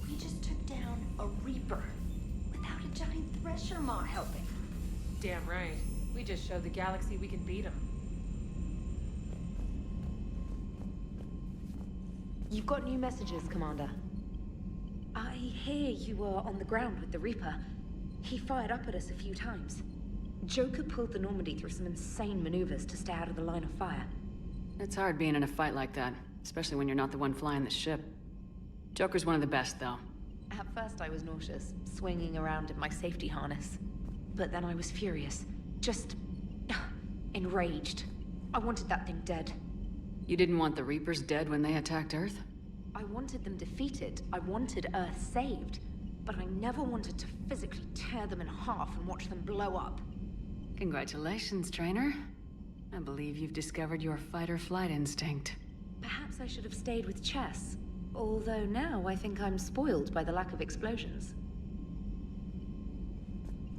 We just took down a Reaper without a giant thresher maw helping. Damn right. We just showed the galaxy we can beat them. You've got new messages, Commander. I hear you were on the ground with the Reaper. He fired up at us a few times. Joker pulled the Normandy through some insane maneuvers to stay out of the line of fire. It's hard being in a fight like that, especially when you're not the one flying the ship. Joker's one of the best, though. At first I was nauseous, swinging around in my safety harness. But then I was furious. Just... enraged. I wanted that thing dead. You didn't want the Reapers dead when they attacked Earth? I wanted them defeated. I wanted Earth saved. But I never wanted to physically tear them in half and watch them blow up. Congratulations, trainer. I believe you've discovered your fight-or-flight instinct. Perhaps I should have stayed with chess. Although now I think I'm spoiled by the lack of explosions.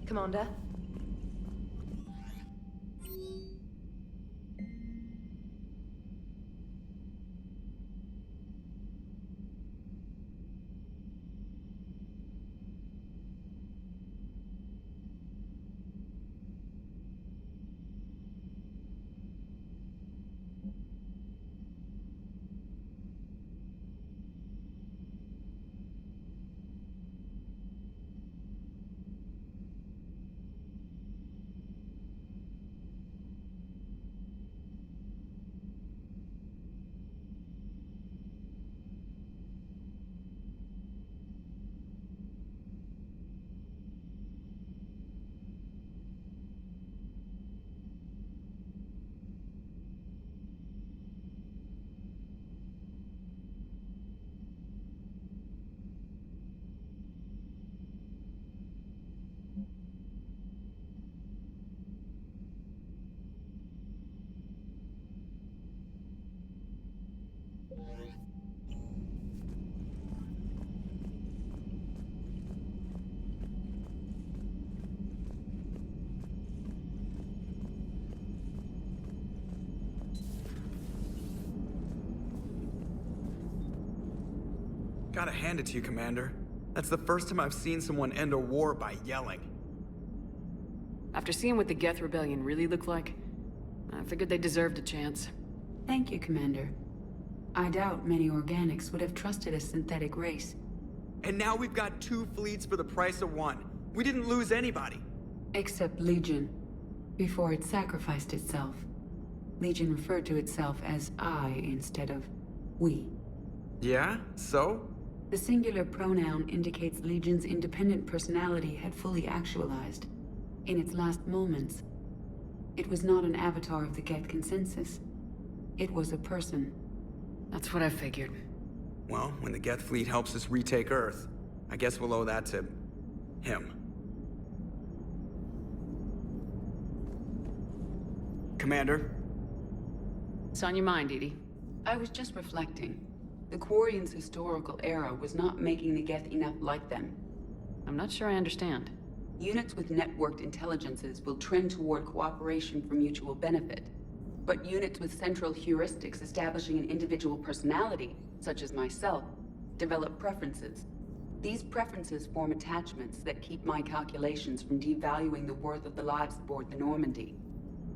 Commander? Gotta hand it to you, Commander. That's the first time I've seen someone end a war by yelling. After seeing what the Geth Rebellion really looked like, I figured they deserved a chance. Thank you, Commander. I doubt many organics would have trusted a synthetic race. And now we've got 2 fleets for the price of 1. We didn't lose anybody. Except Legion, before it sacrificed itself. Legion referred to itself as I instead of we. Yeah? So? The singular pronoun indicates Legion's independent personality had fully actualized. In its last moments, it was not an avatar of the Geth consensus. It was a person. That's what I figured. Well, when the Geth fleet helps us retake Earth, I guess we'll owe that to him. Commander? It's on your mind, Edie. I was just reflecting. The Quarians' historical era was not making the Geth enough like them. I'm not sure I understand. Units with networked intelligences will trend toward cooperation for mutual benefit. But units with central heuristics establishing an individual personality, such as myself, develop preferences. These preferences form attachments that keep my calculations from devaluing the worth of the lives aboard the Normandy.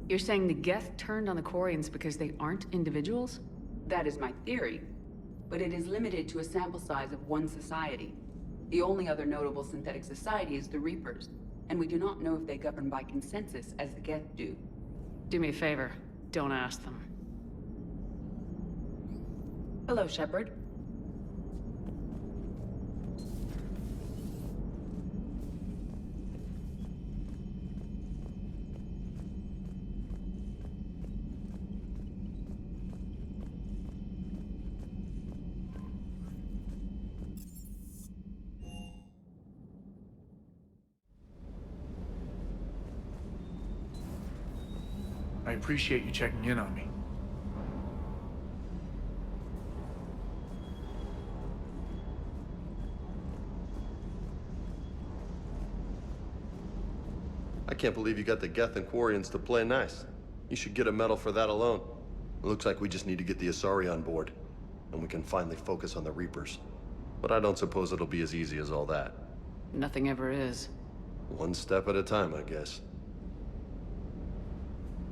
You're saying the Geth turned on the Quarians because they aren't individuals? That is my theory, but it is limited to a sample size of one society. The only other notable synthetic society is the Reapers, and we do not know if they govern by consensus as the Geth do. Do me a favor, don't ask them. Hello, Shepard. I appreciate you checking in on me. I can't believe you got the Geth and Quarians to play nice. You should get a medal for that alone. It looks like we just need to get the Asari on board, and we can finally focus on the Reapers. But I don't suppose it'll be as easy as all that. Nothing ever is. One step at a time, I guess.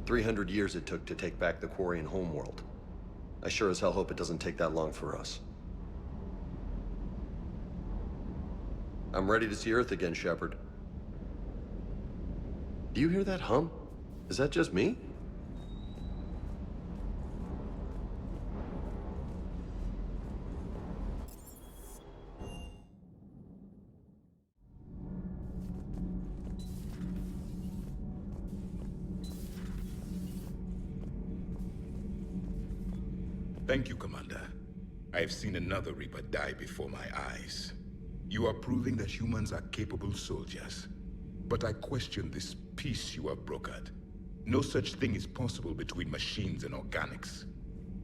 300 years it took to take back the Quarian homeworld. I sure as hell hope it doesn't take that long for us. I'm ready to see Earth again, Shepard. Do you hear that hum? Is that just me? Thank you, Commander. I have seen another Reaper die before my eyes. You are proving that humans are capable soldiers. But I question this peace you have brokered. No such thing is possible between machines and organics.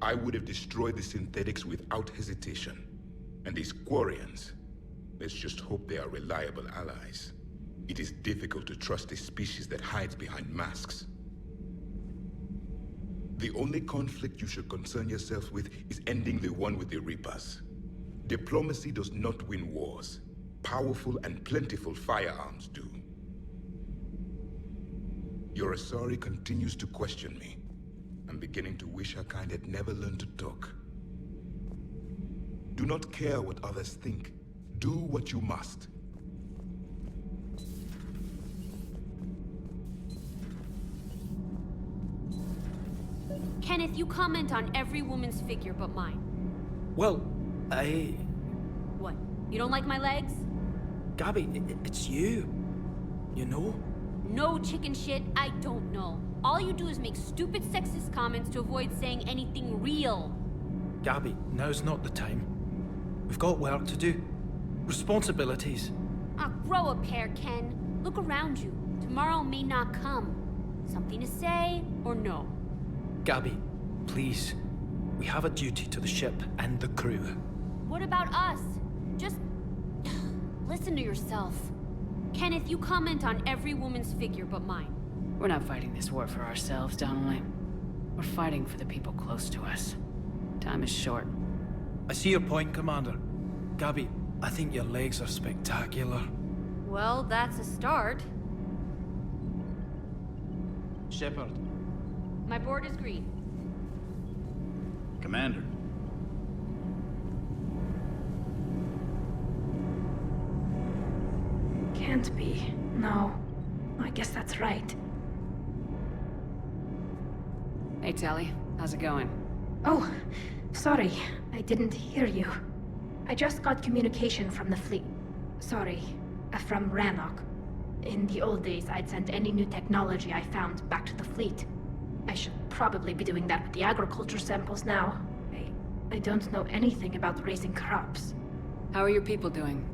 I would have destroyed the synthetics without hesitation. And these Quarians, let's just hope they are reliable allies. It is difficult to trust a species that hides behind masks. The only conflict you should concern yourself with is ending the one with the Reapers. Diplomacy does not win wars. Powerful and plentiful firearms do. Your Asari continues to question me. I'm beginning to wish her kind had never learned to talk. Do not care what others think. Do what you must. Kenneth, you comment on every woman's figure but mine. Well, What? You don't like my legs? Gabby, it's you. You know? No chicken shit, I don't know. All you do is make stupid sexist comments to avoid saying anything real. Gabby, now's not the time. We've got work to do. Responsibilities. Ah, grow a pair, Ken. Look around you. Tomorrow may not come. Something to say, or no? Gabby, please. We have a duty to the ship and the crew. What about us? Just... listen to yourself. Kenneth, you comment on every woman's figure but mine. We're not fighting this war for ourselves, Donnelly. We're fighting for the people close to us. Time is short. I see your point, Commander. Gabby, I think your legs are spectacular. Well, that's a start. Shepard. My board is green. Commander. Can't be. No. I guess that's right. Hey, Tally. How's it going? Oh, sorry. I didn't hear you. I just got communication from the fleet. Sorry. From Rannoch. In the old days, I'd sent any new technology I found back to the fleet. I should probably be doing that with the agriculture samples now. I don't know anything about raising crops. How are your people doing?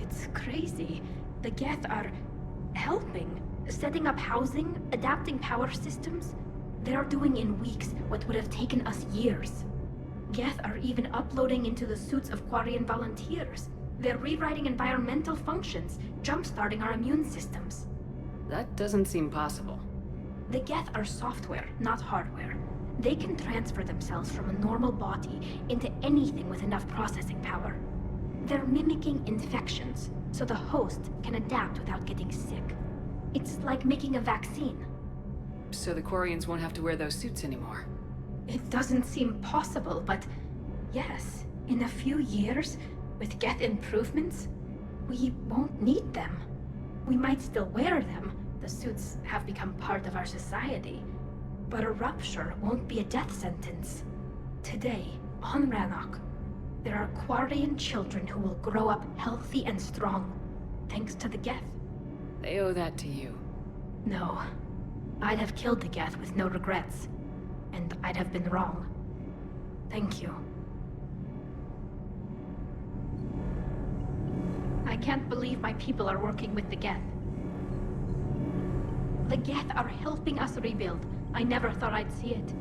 It's crazy. The Geth are helping. Setting up housing, adapting power systems. They're doing in weeks what would have taken us years. Geth are even uploading into the suits of Quarian volunteers. They're rewriting environmental functions, jump-starting our immune systems. That doesn't seem possible. The Geth are software, not hardware. They can transfer themselves from a normal body into anything with enough processing power. They're mimicking infections, so the host can adapt without getting sick. It's like making a vaccine. So the Quarians won't have to wear those suits anymore. It doesn't seem possible, but yes, in a few years, with Geth improvements, we won't need them. We might still wear them. The suits have become part of our society. But a rupture won't be a death sentence. Today, on Rannoch, there are Quarian children who will grow up healthy and strong, thanks to the Geth. They owe that to you. No. I'd have killed the Geth with no regrets. And I'd have been wrong. Thank you. I can't believe my people are working with the Geth. The Geth are helping us rebuild. I never thought I'd see it.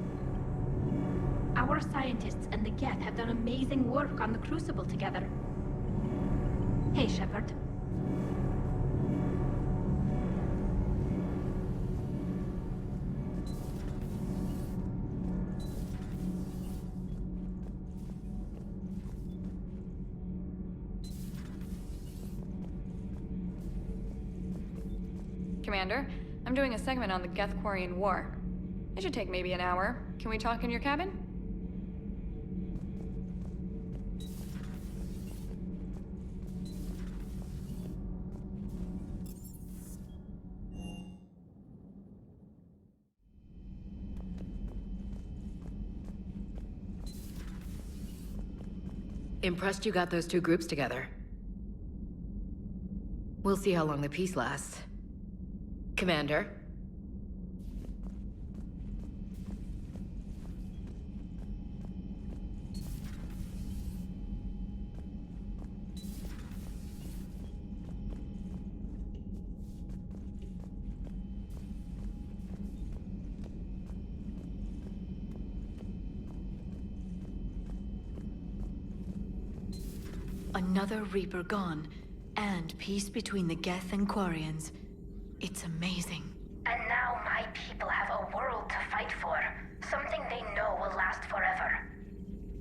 Our scientists and the Geth have done amazing work on the Crucible together. Hey, Shepard. Commander, I'm doing a segment on the Geth-Quarian War. It should take maybe an hour. Can we talk in your cabin? Impressed you got those two groups together. We'll see how long the peace lasts. Commander? Another Reaper gone, and peace between the Geth and Quarians. It's amazing. And now my people have a world to fight for. Something they know will last forever.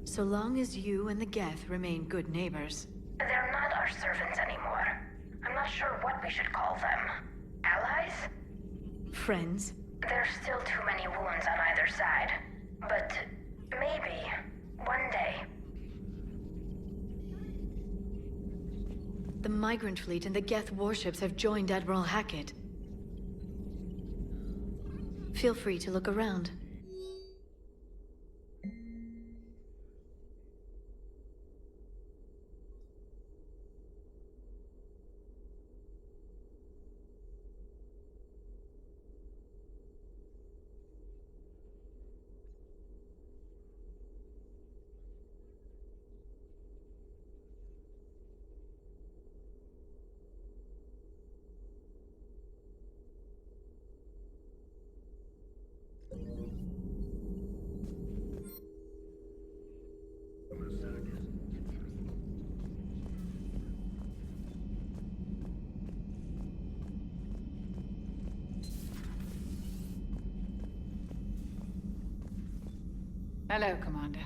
So long as you and the Geth remain good neighbors. They're not our servants anymore. I'm not sure what we should call them. Allies? Friends? There's still too many wounds on either side. But maybe, one day. The Migrant Fleet and the Geth warships have joined Admiral Hackett. Feel free to look around. Hello, Commander.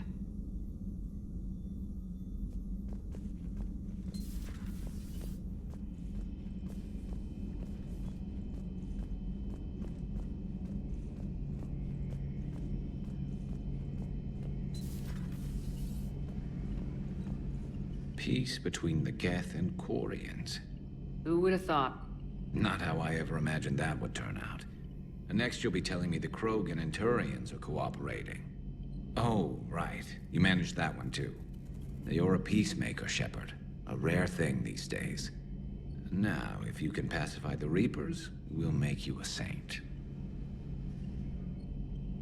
Peace between the Geth and Quarians. Who would have thought? Not how I ever imagined that would turn out. And next you'll be telling me the Krogan and Turians are cooperating. Oh, right. You managed that one too. You're a peacemaker, Shepard. A rare thing these days. Now, if you can pacify the Reapers, we'll make you a saint.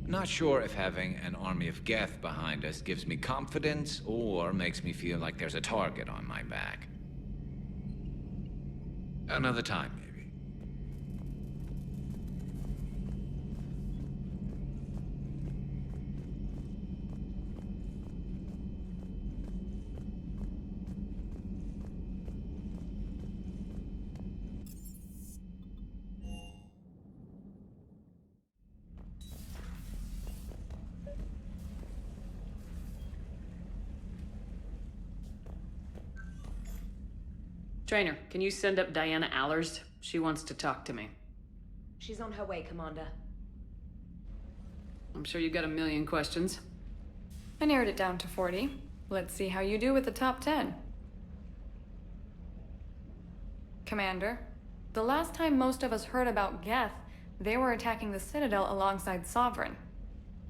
Not sure if having an army of Geth behind us gives me confidence or makes me feel like there's a target on my back. Another time, maybe. Trainer, can you send up Diana Allers? She wants to talk to me. She's on her way, Commander. I'm sure you got a million questions. I narrowed it down to 40. Let's see how you do with the top 10. Commander, the last time most of us heard about Geth, they were attacking the Citadel alongside Sovereign.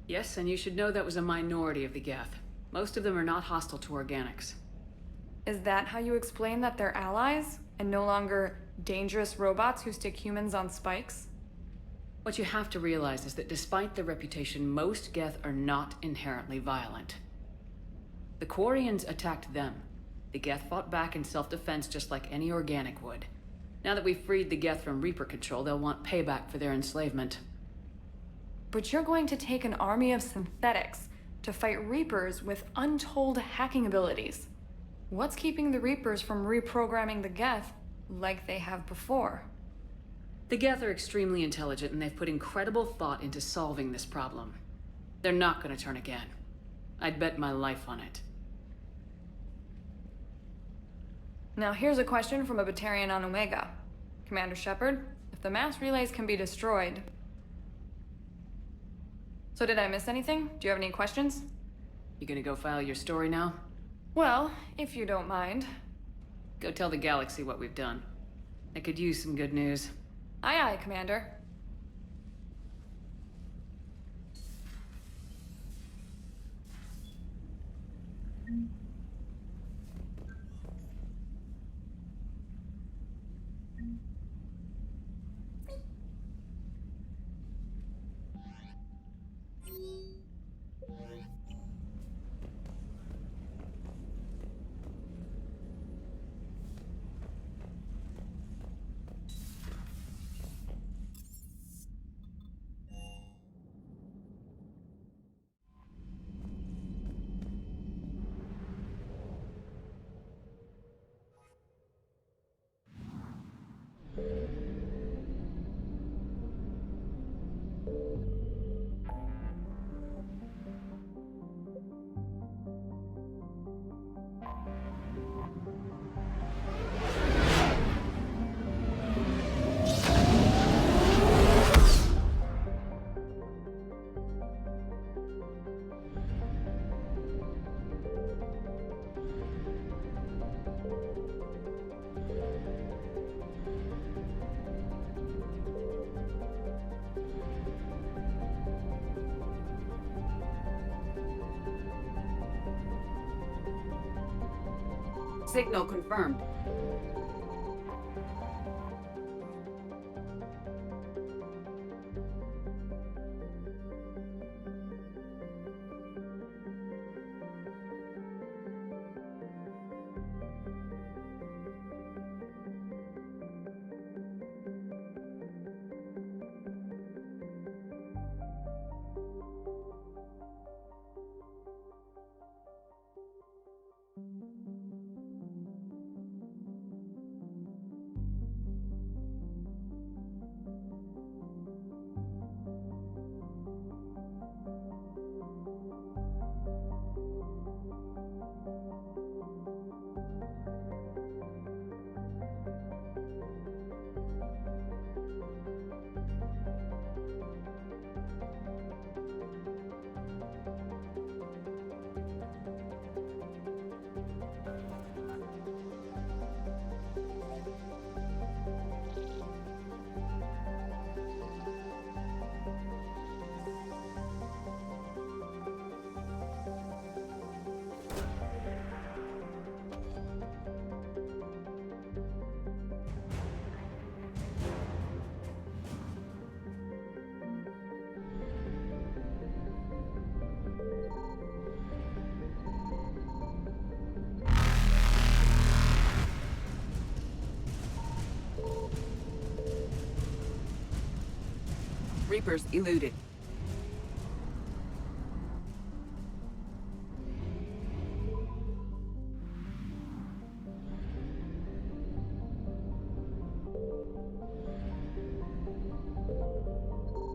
Yes, and you should know that was a minority of the Geth. Most of them are not hostile to organics. Is that how you explain that they're allies, and no longer dangerous robots who stick humans on spikes? What you have to realize is that despite their reputation, most Geth are not inherently violent. The Quarians attacked them. The Geth fought back in self-defense just like any organic would. Now that we've freed the Geth from Reaper control, they'll want payback for their enslavement. But you're going to take an army of synthetics to fight Reapers with untold hacking abilities. What's keeping the Reapers from reprogramming the Geth like they have before? The Geth are extremely intelligent, and they've put incredible thought into solving this problem. They're not going to turn again. I'd bet my life on it. Now here's a question from a Batarian on Omega. Commander Shepard, if the mass relays can be destroyed... So did I miss anything? Do you have any questions? You gonna go file your story now? Well, if you don't mind. Go tell the galaxy what we've done. I could use some good news. Aye aye, Commander. Signal confirmed. Reapers eluded.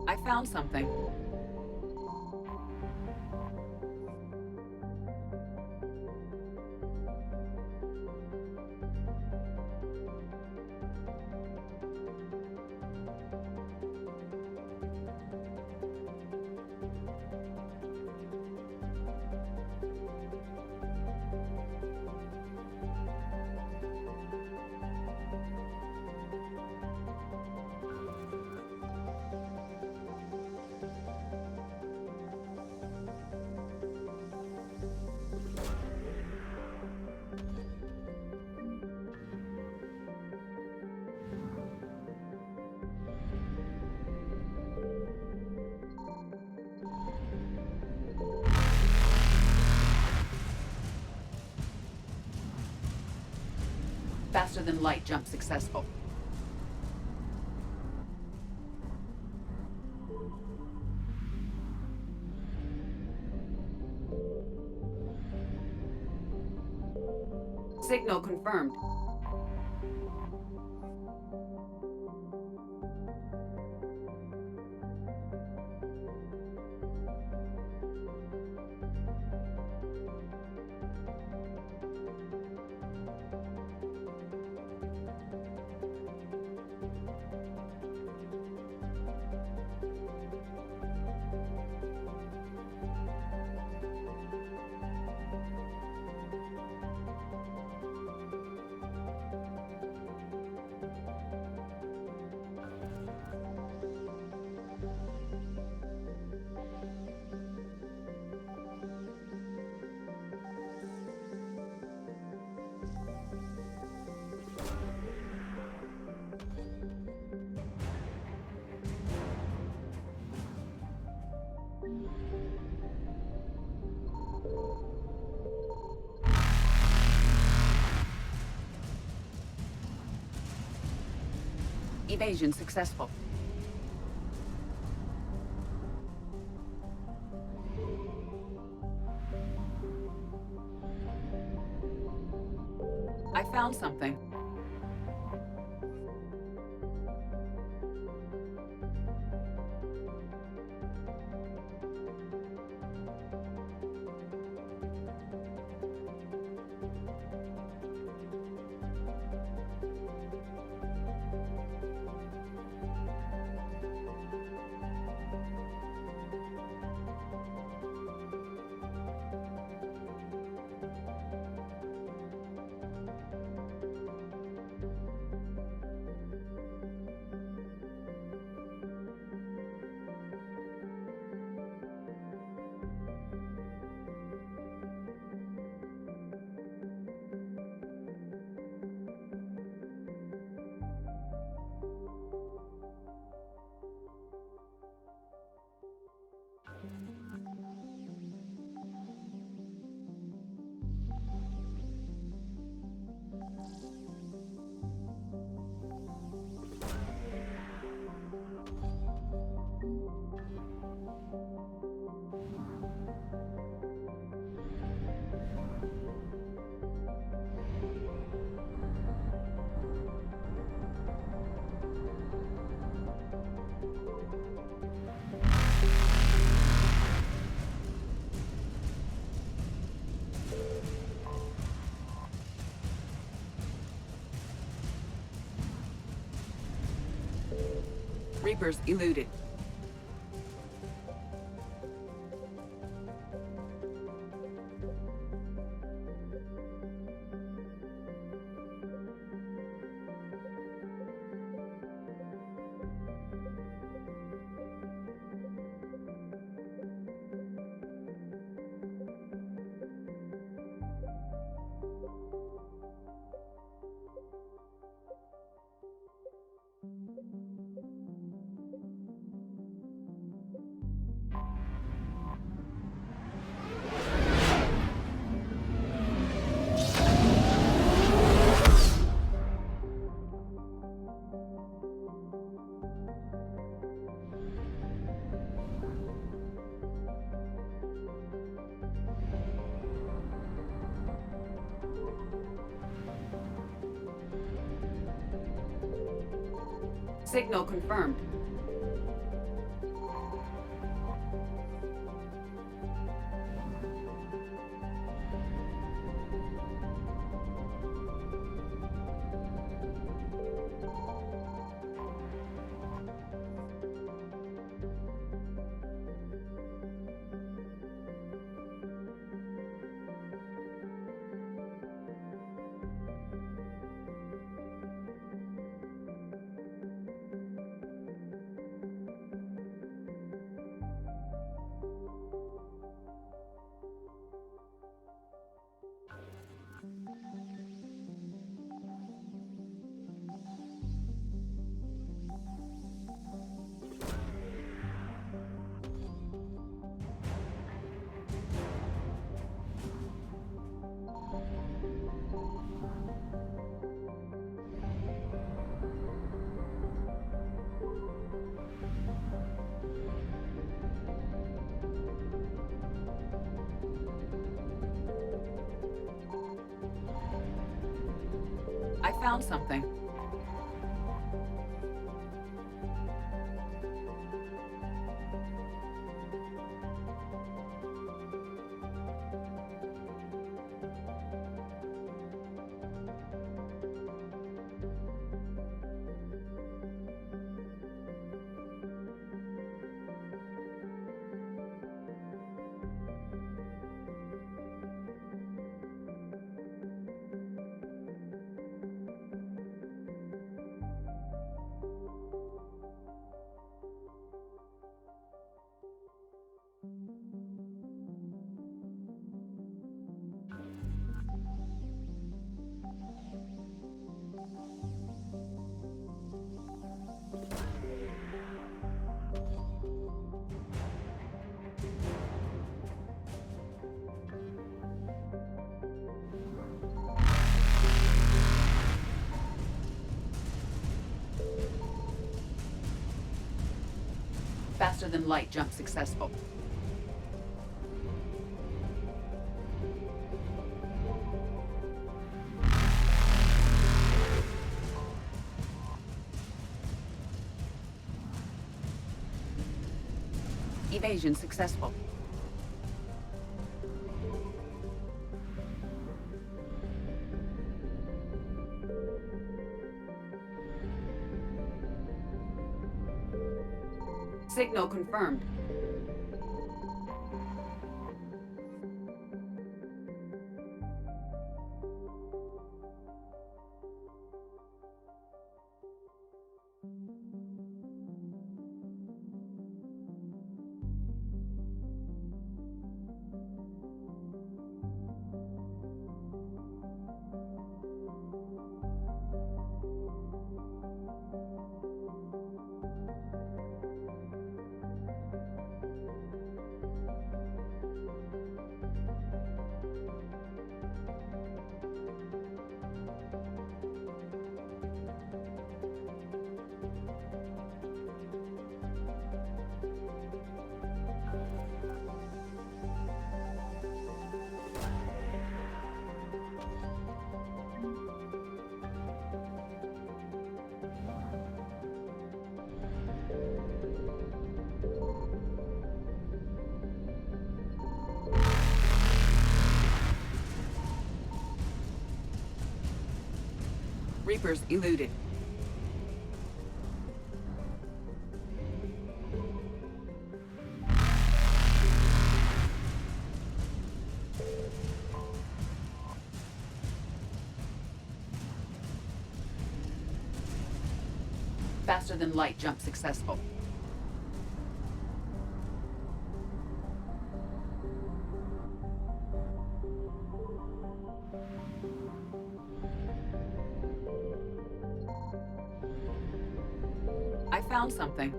I found something. Faster than light jump successful. Signal confirmed. Evasion successful. I found something. Reapers eluded. Signal confirmed. I found something. Faster than light jump successful. Evasion successful. Signal confirmed. Reapers eluded. Faster than light jump successful. I found something.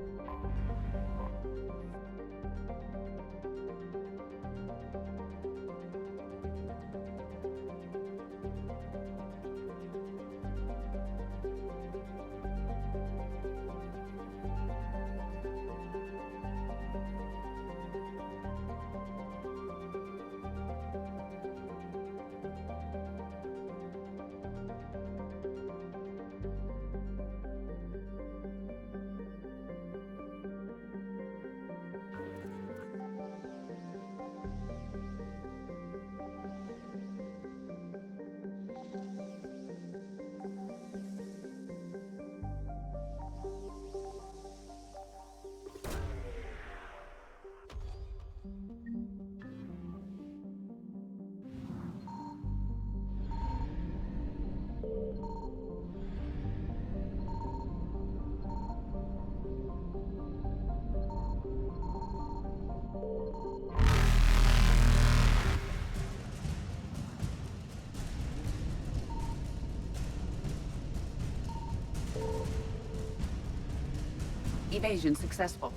Evasion successful.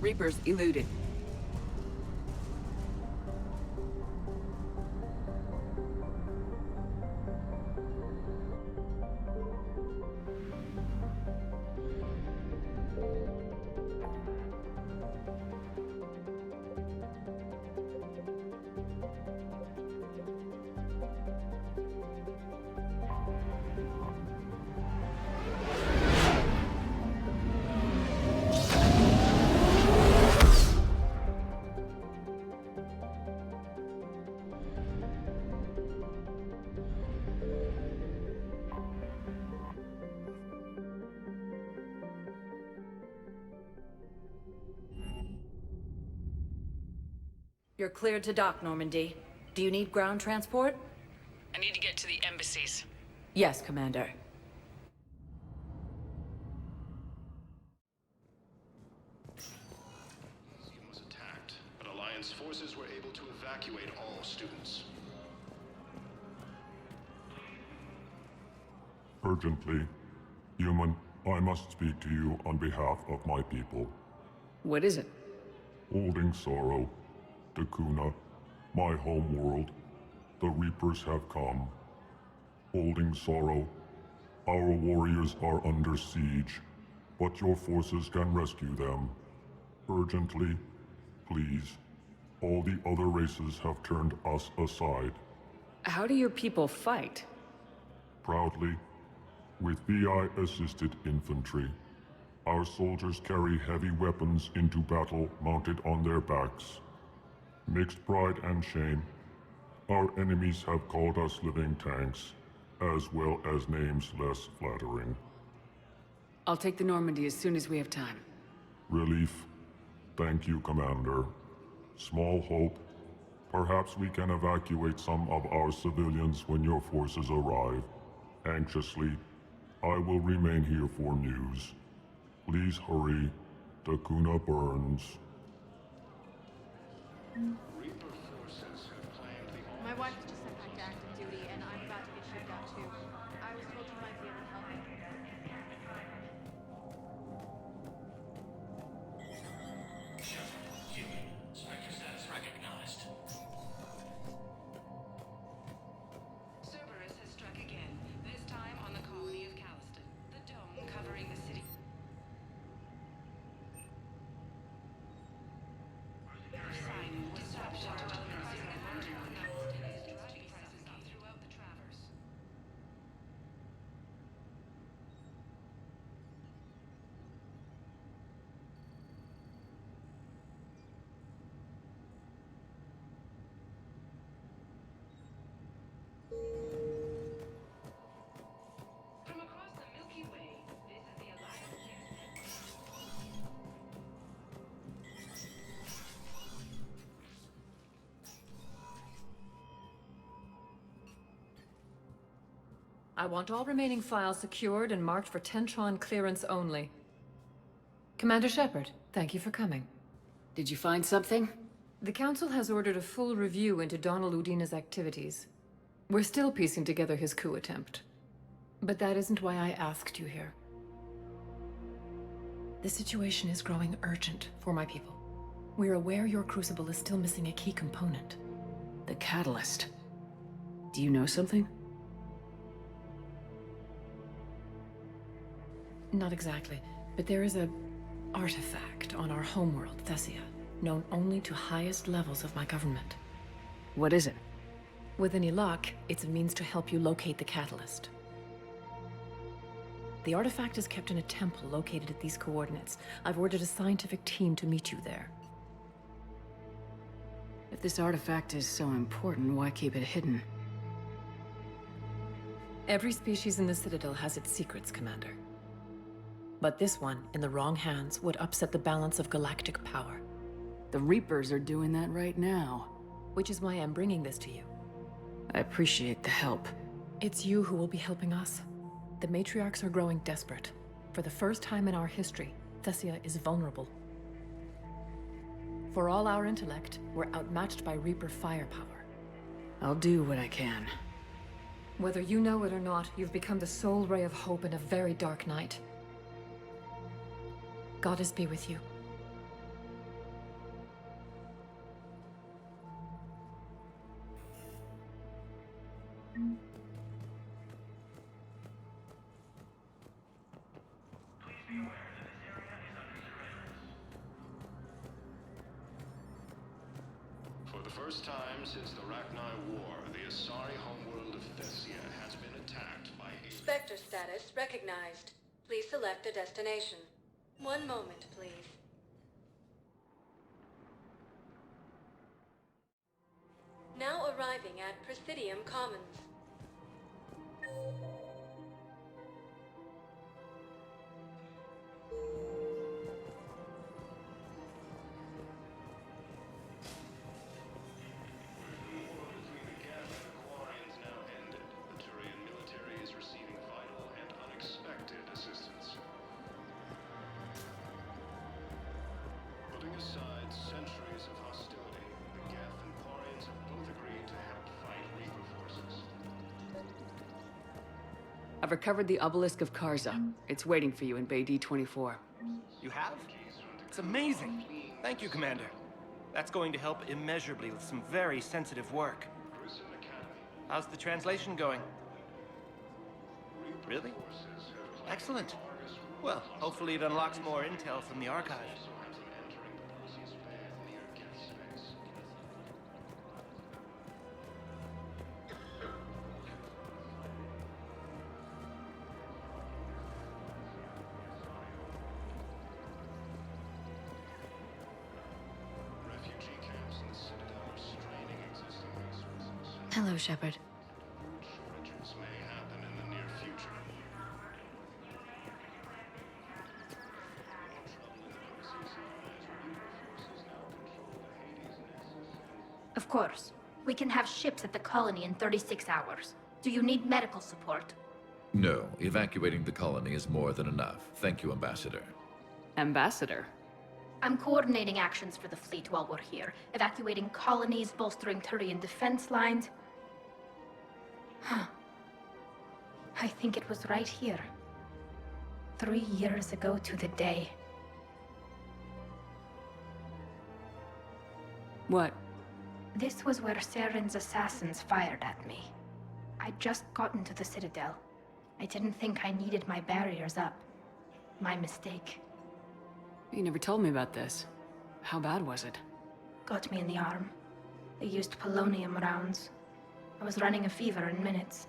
Reapers eluded. You're cleared to dock, Normandy. Do you need ground transport? I need to get to the embassies. Yes, Commander. Museum was attacked, but Alliance forces were able to evacuate all students. Urgently, human, I must speak to you on behalf of my people. What is it? Holding sorrow, Dakuna, my home world, the Reapers have come. Holding sorrow, our warriors are under siege, but your forces can rescue them. Urgently, please. All the other races have turned us aside. How do your people fight? Proudly, with VI-assisted infantry. Our soldiers carry heavy weapons into battle mounted on their backs. Mixed pride and shame, our enemies have called us living tanks, as well as names less flattering. I'll take the Normandy as soon as we have time. Relief. Thank you, Commander. Small hope. Perhaps we can evacuate some of our civilians when your forces arrive. Anxiously, I will remain here for news. Please hurry. Dakuna burns. My wife just sent back to active duty, and I'm about to get shipped out too. I was told you might be able to help me. Spectre status recognized. Cerberus has struck again, this time on the colony of Calliston, the dome covering the city. Disruption to elements in the Huerta announced in his driving presence throughout the Traverse. From across the Milky Way, this is the Alliance News. I want all remaining files secured and marked for Tentron clearance only. Commander Shepard, thank you for coming. Did you find something? The Council has ordered a full review into Donald Udina's activities. We're still piecing together his coup attempt. But that isn't why I asked you here. The situation is growing urgent for my people. We're aware your crucible is still missing a key component. The catalyst. Do you know something? Not exactly, but there is a artifact on our homeworld, Thessia, known only to highest levels of my government. What is it? With any luck, it's a means to help you locate the catalyst. The artifact is kept in a temple located at these coordinates. I've ordered a scientific team to meet you there. If this artifact is so important, why keep it hidden? Every species in the Citadel has its secrets, Commander. But this one, in the wrong hands, would upset the balance of galactic power. The Reapers are doing that right now. Which is why I'm bringing this to you. I appreciate the help. It's you who will be helping us. The matriarchs are growing desperate. For the first time in our history, Thessia is vulnerable. For all our intellect, we're outmatched by Reaper firepower. I'll do what I can. Whether you know it or not, you've become the sole ray of hope in a very dark night. Goddess be with you. first time since the Rachni War, the Asari homeworld of Thessia has been attacked by Spectre status recognized. Please select a destination. One moment, please. Now arriving at Presidium Commons. I've recovered the obelisk of Karza. It's waiting for you in Bay D-24. You have? It's amazing. Thank you, Commander. That's going to help immeasurably with some very sensitive work. How's the translation going? Really? Excellent. Well, hopefully it unlocks more intel from the archive. Hello, Shepard. Shortages may happen in the near future. Of course. We can have ships at the colony in 36 hours. Do you need medical support? No, evacuating the colony is more than enough. Thank you, Ambassador. Ambassador? I'm coordinating actions for the fleet while we're here. Evacuating colonies, bolstering Turian defense lines. Huh. I think it was right here. 3 years ago to the day. What? This was where Saren's assassins fired at me. I'd just gotten to the Citadel. I didn't think I needed my barriers up. My mistake. You never told me about this. How bad was it? Got me in the arm. They used polonium rounds. I was running a fever in minutes.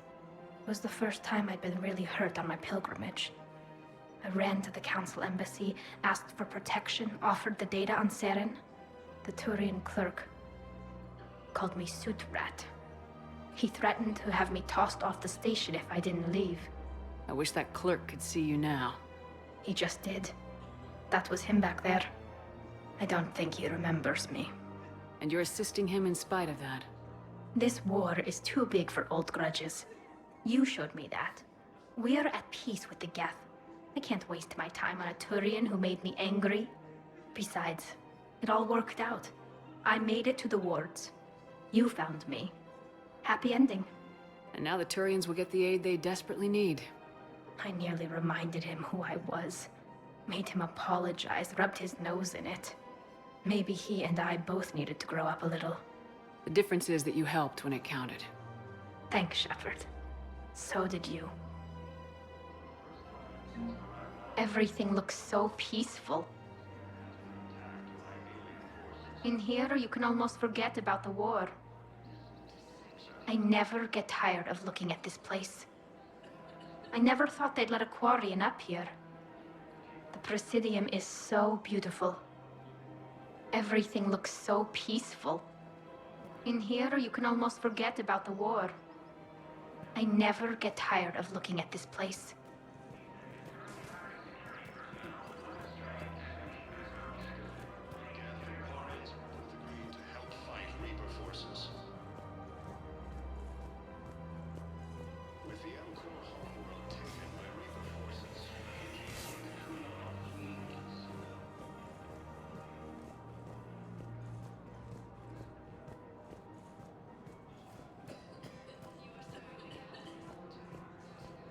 It was the first time I'd been really hurt on my pilgrimage. I ran to the Council Embassy, asked for protection, offered the data on Saren. The Turian clerk called me Suit Rat. He threatened to have me tossed off the station if I didn't leave. I wish that clerk could see you now. He just did. That was him back there. I don't think he remembers me. And you're assisting him in spite of that. This war is too big for old grudges. You showed me that. We're at peace with the Geth. I can't waste my time on a Turian who made me angry. Besides, it all worked out. I made it to the wards. You found me. Happy ending. And now the Turians will get the aid they desperately need. I nearly reminded him who I was. Made him apologize, rubbed his nose in it. Maybe he and I both needed to grow up a little. The difference is that you helped when it counted. Thanks, Shepard. So did you. Everything looks so peaceful. In here, you can almost forget about the war. I never get tired of looking at this place. I never thought they'd let a Quarian up here. The Presidium is so beautiful. Everything looks so peaceful. In here, you can almost forget about the war. I never get tired of looking at this place.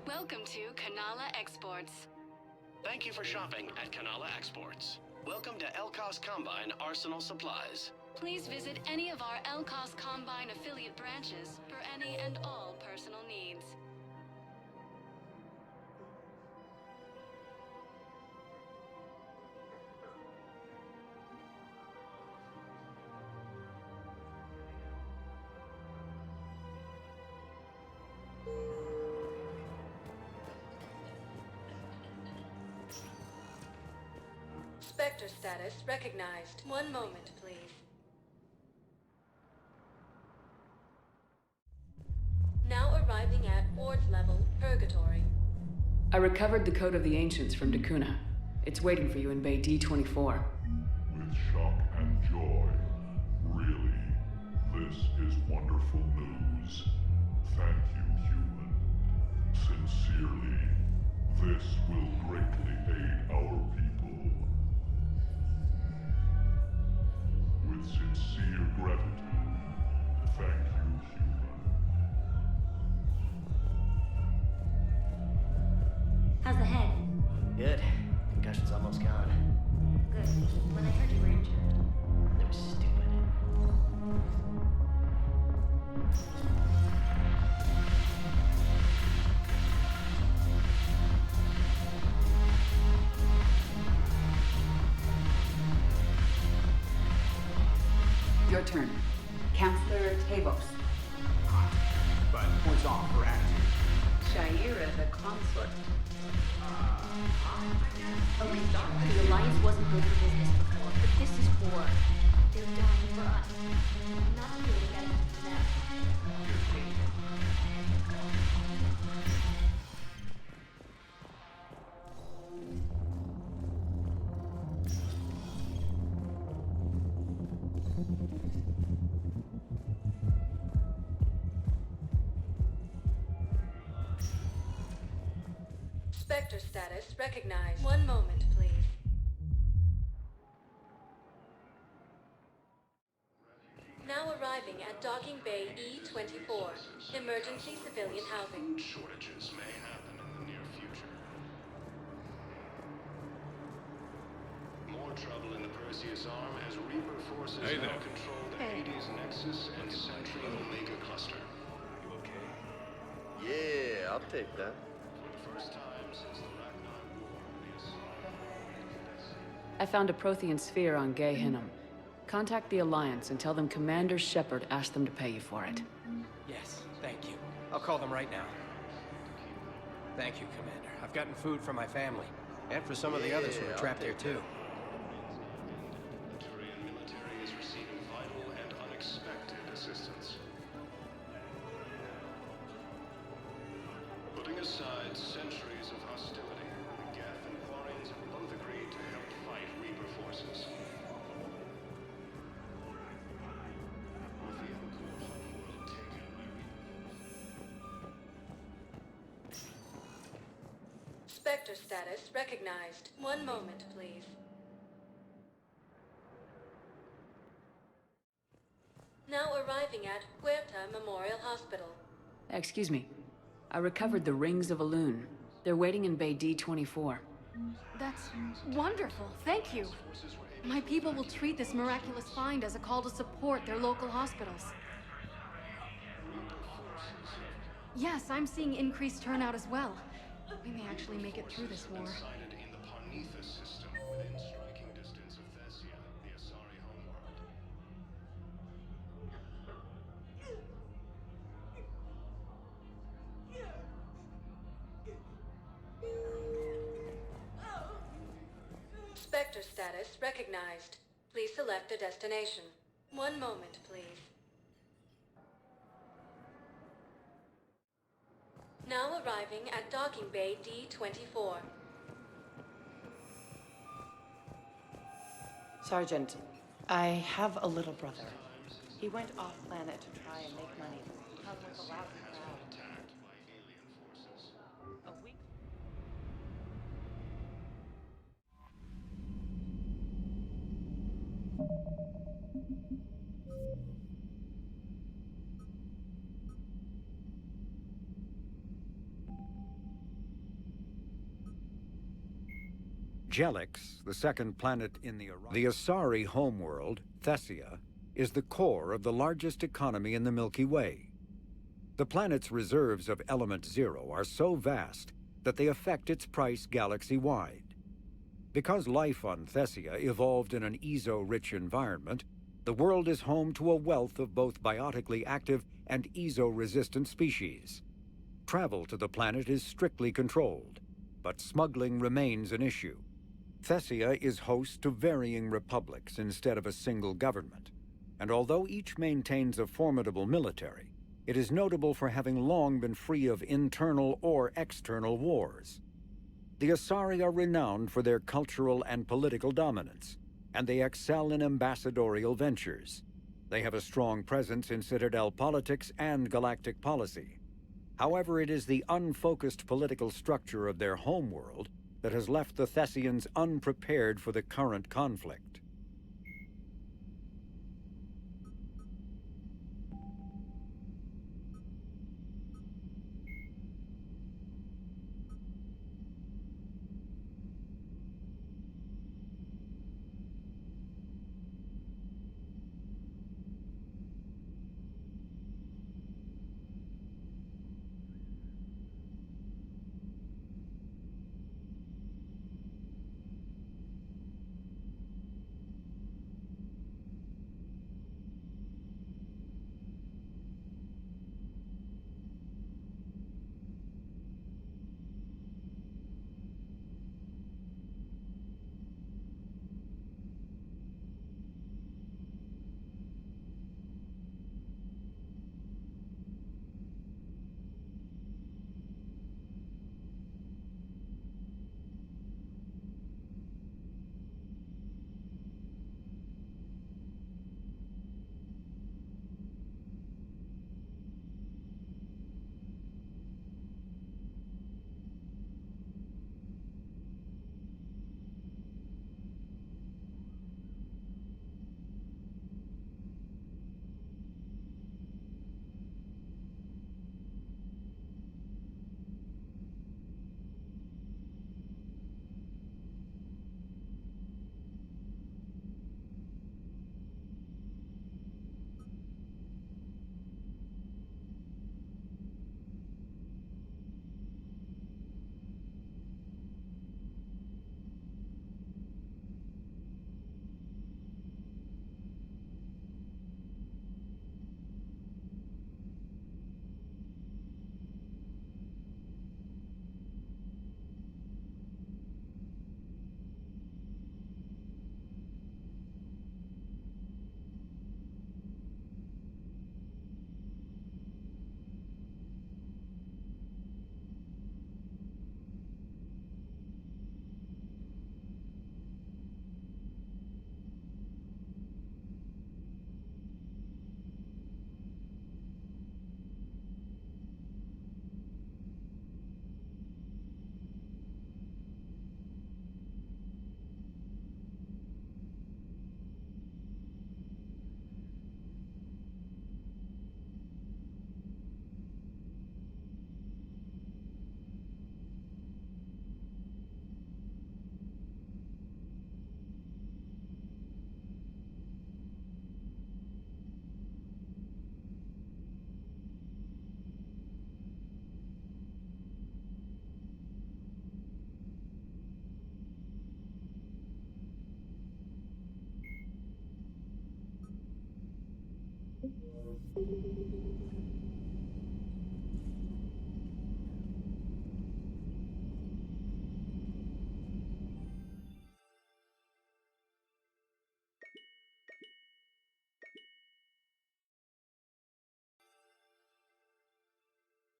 Welcome to Kanala Exports. Thank you for shopping at Kanala Exports. Welcome to Elkos Combine Arsenal Supplies. Please visit any of our Elkos Combine affiliate branches for any and all personal needs. Spectre status recognized. One moment, please. Now arriving at Ward level, Purgatory. I recovered the Code of the Ancients from Dakuna. It's waiting for you in Bay D-24. With shock and joy. Really, this is wonderful news. Thank you, human. Sincerely, this will greatly aid our people. With sincere gratitude, thank you, human. How's the head? Good. Concussion's almost gone. Good. When I heard you were injured. It was stupid. Your turn. Counselor Tavos. But points off for attitude. Shaira, the consort. Okay, the Alliance wasn't good for business before, but this is war. They're dying for us. Not really getting it from them. Spectre status recognized. One moment, please. Now arriving at Docking Bay E-24. Emergency civilian housing. Food shortages may happen in the near future. More trouble in the Perseus arm as Reaper forces now control the Hades Nexus and Central Omega cluster. You okay? Yeah, I'll take that. For the first time since the Ragnar War, the Asari. I found a Prothean sphere on Gay Hinnom. Contact the Alliance and tell them Commander Shepard asked them to pay you for it. Yes, thank you. I'll call them right now. Thank you, Commander. I've gotten food for my family. And for some of the others who are trapped here, too. The Turian military is receiving vital and unexpected assistance. Putting aside centuries of hostility, the Geth and Quarians have both agreed to help fight Reaper forces. With the Elcor homeworld taken by Spectre status recognized. One moment, please. Now arriving at Huerta Memorial Hospital. Excuse me. I recovered the Rings of Elune. They're waiting in Bay D-24. That's wonderful. Thank you. My people will treat this miraculous find as a call to support their local hospitals. Yes, I'm seeing increased turnout as well. We may actually make it through this war. Sighted in the Parnithus system within striking distance of Thessia, the Asari homeworld. Spectre status recognized. Please select a destination. One moment, please. Now arriving at Docking Bay D-24. Sergeant, I have a little brother. He went off-planet to try and make money. Hung with a loud crowd. A week. Jelix, the second planet in the Asari homeworld, Thessia, is the core of the largest economy in the Milky Way. The planet's reserves of Element Zero are so vast that they affect its price galaxy-wide. Because life on Thessia evolved in an Ezo-rich environment, the world is home to a wealth of both biotically active and Ezo-resistant species. Travel to the planet is strictly controlled, but smuggling remains an issue. Thessia is host to varying republics instead of a single government, and although each maintains a formidable military, it is notable for having long been free of internal or external wars. The Asari are renowned for their cultural and political dominance, and they excel in ambassadorial ventures. They have a strong presence in Citadel politics and galactic policy. However, it is the unfocused political structure of their homeworld that has left the Thessians unprepared for the current conflict.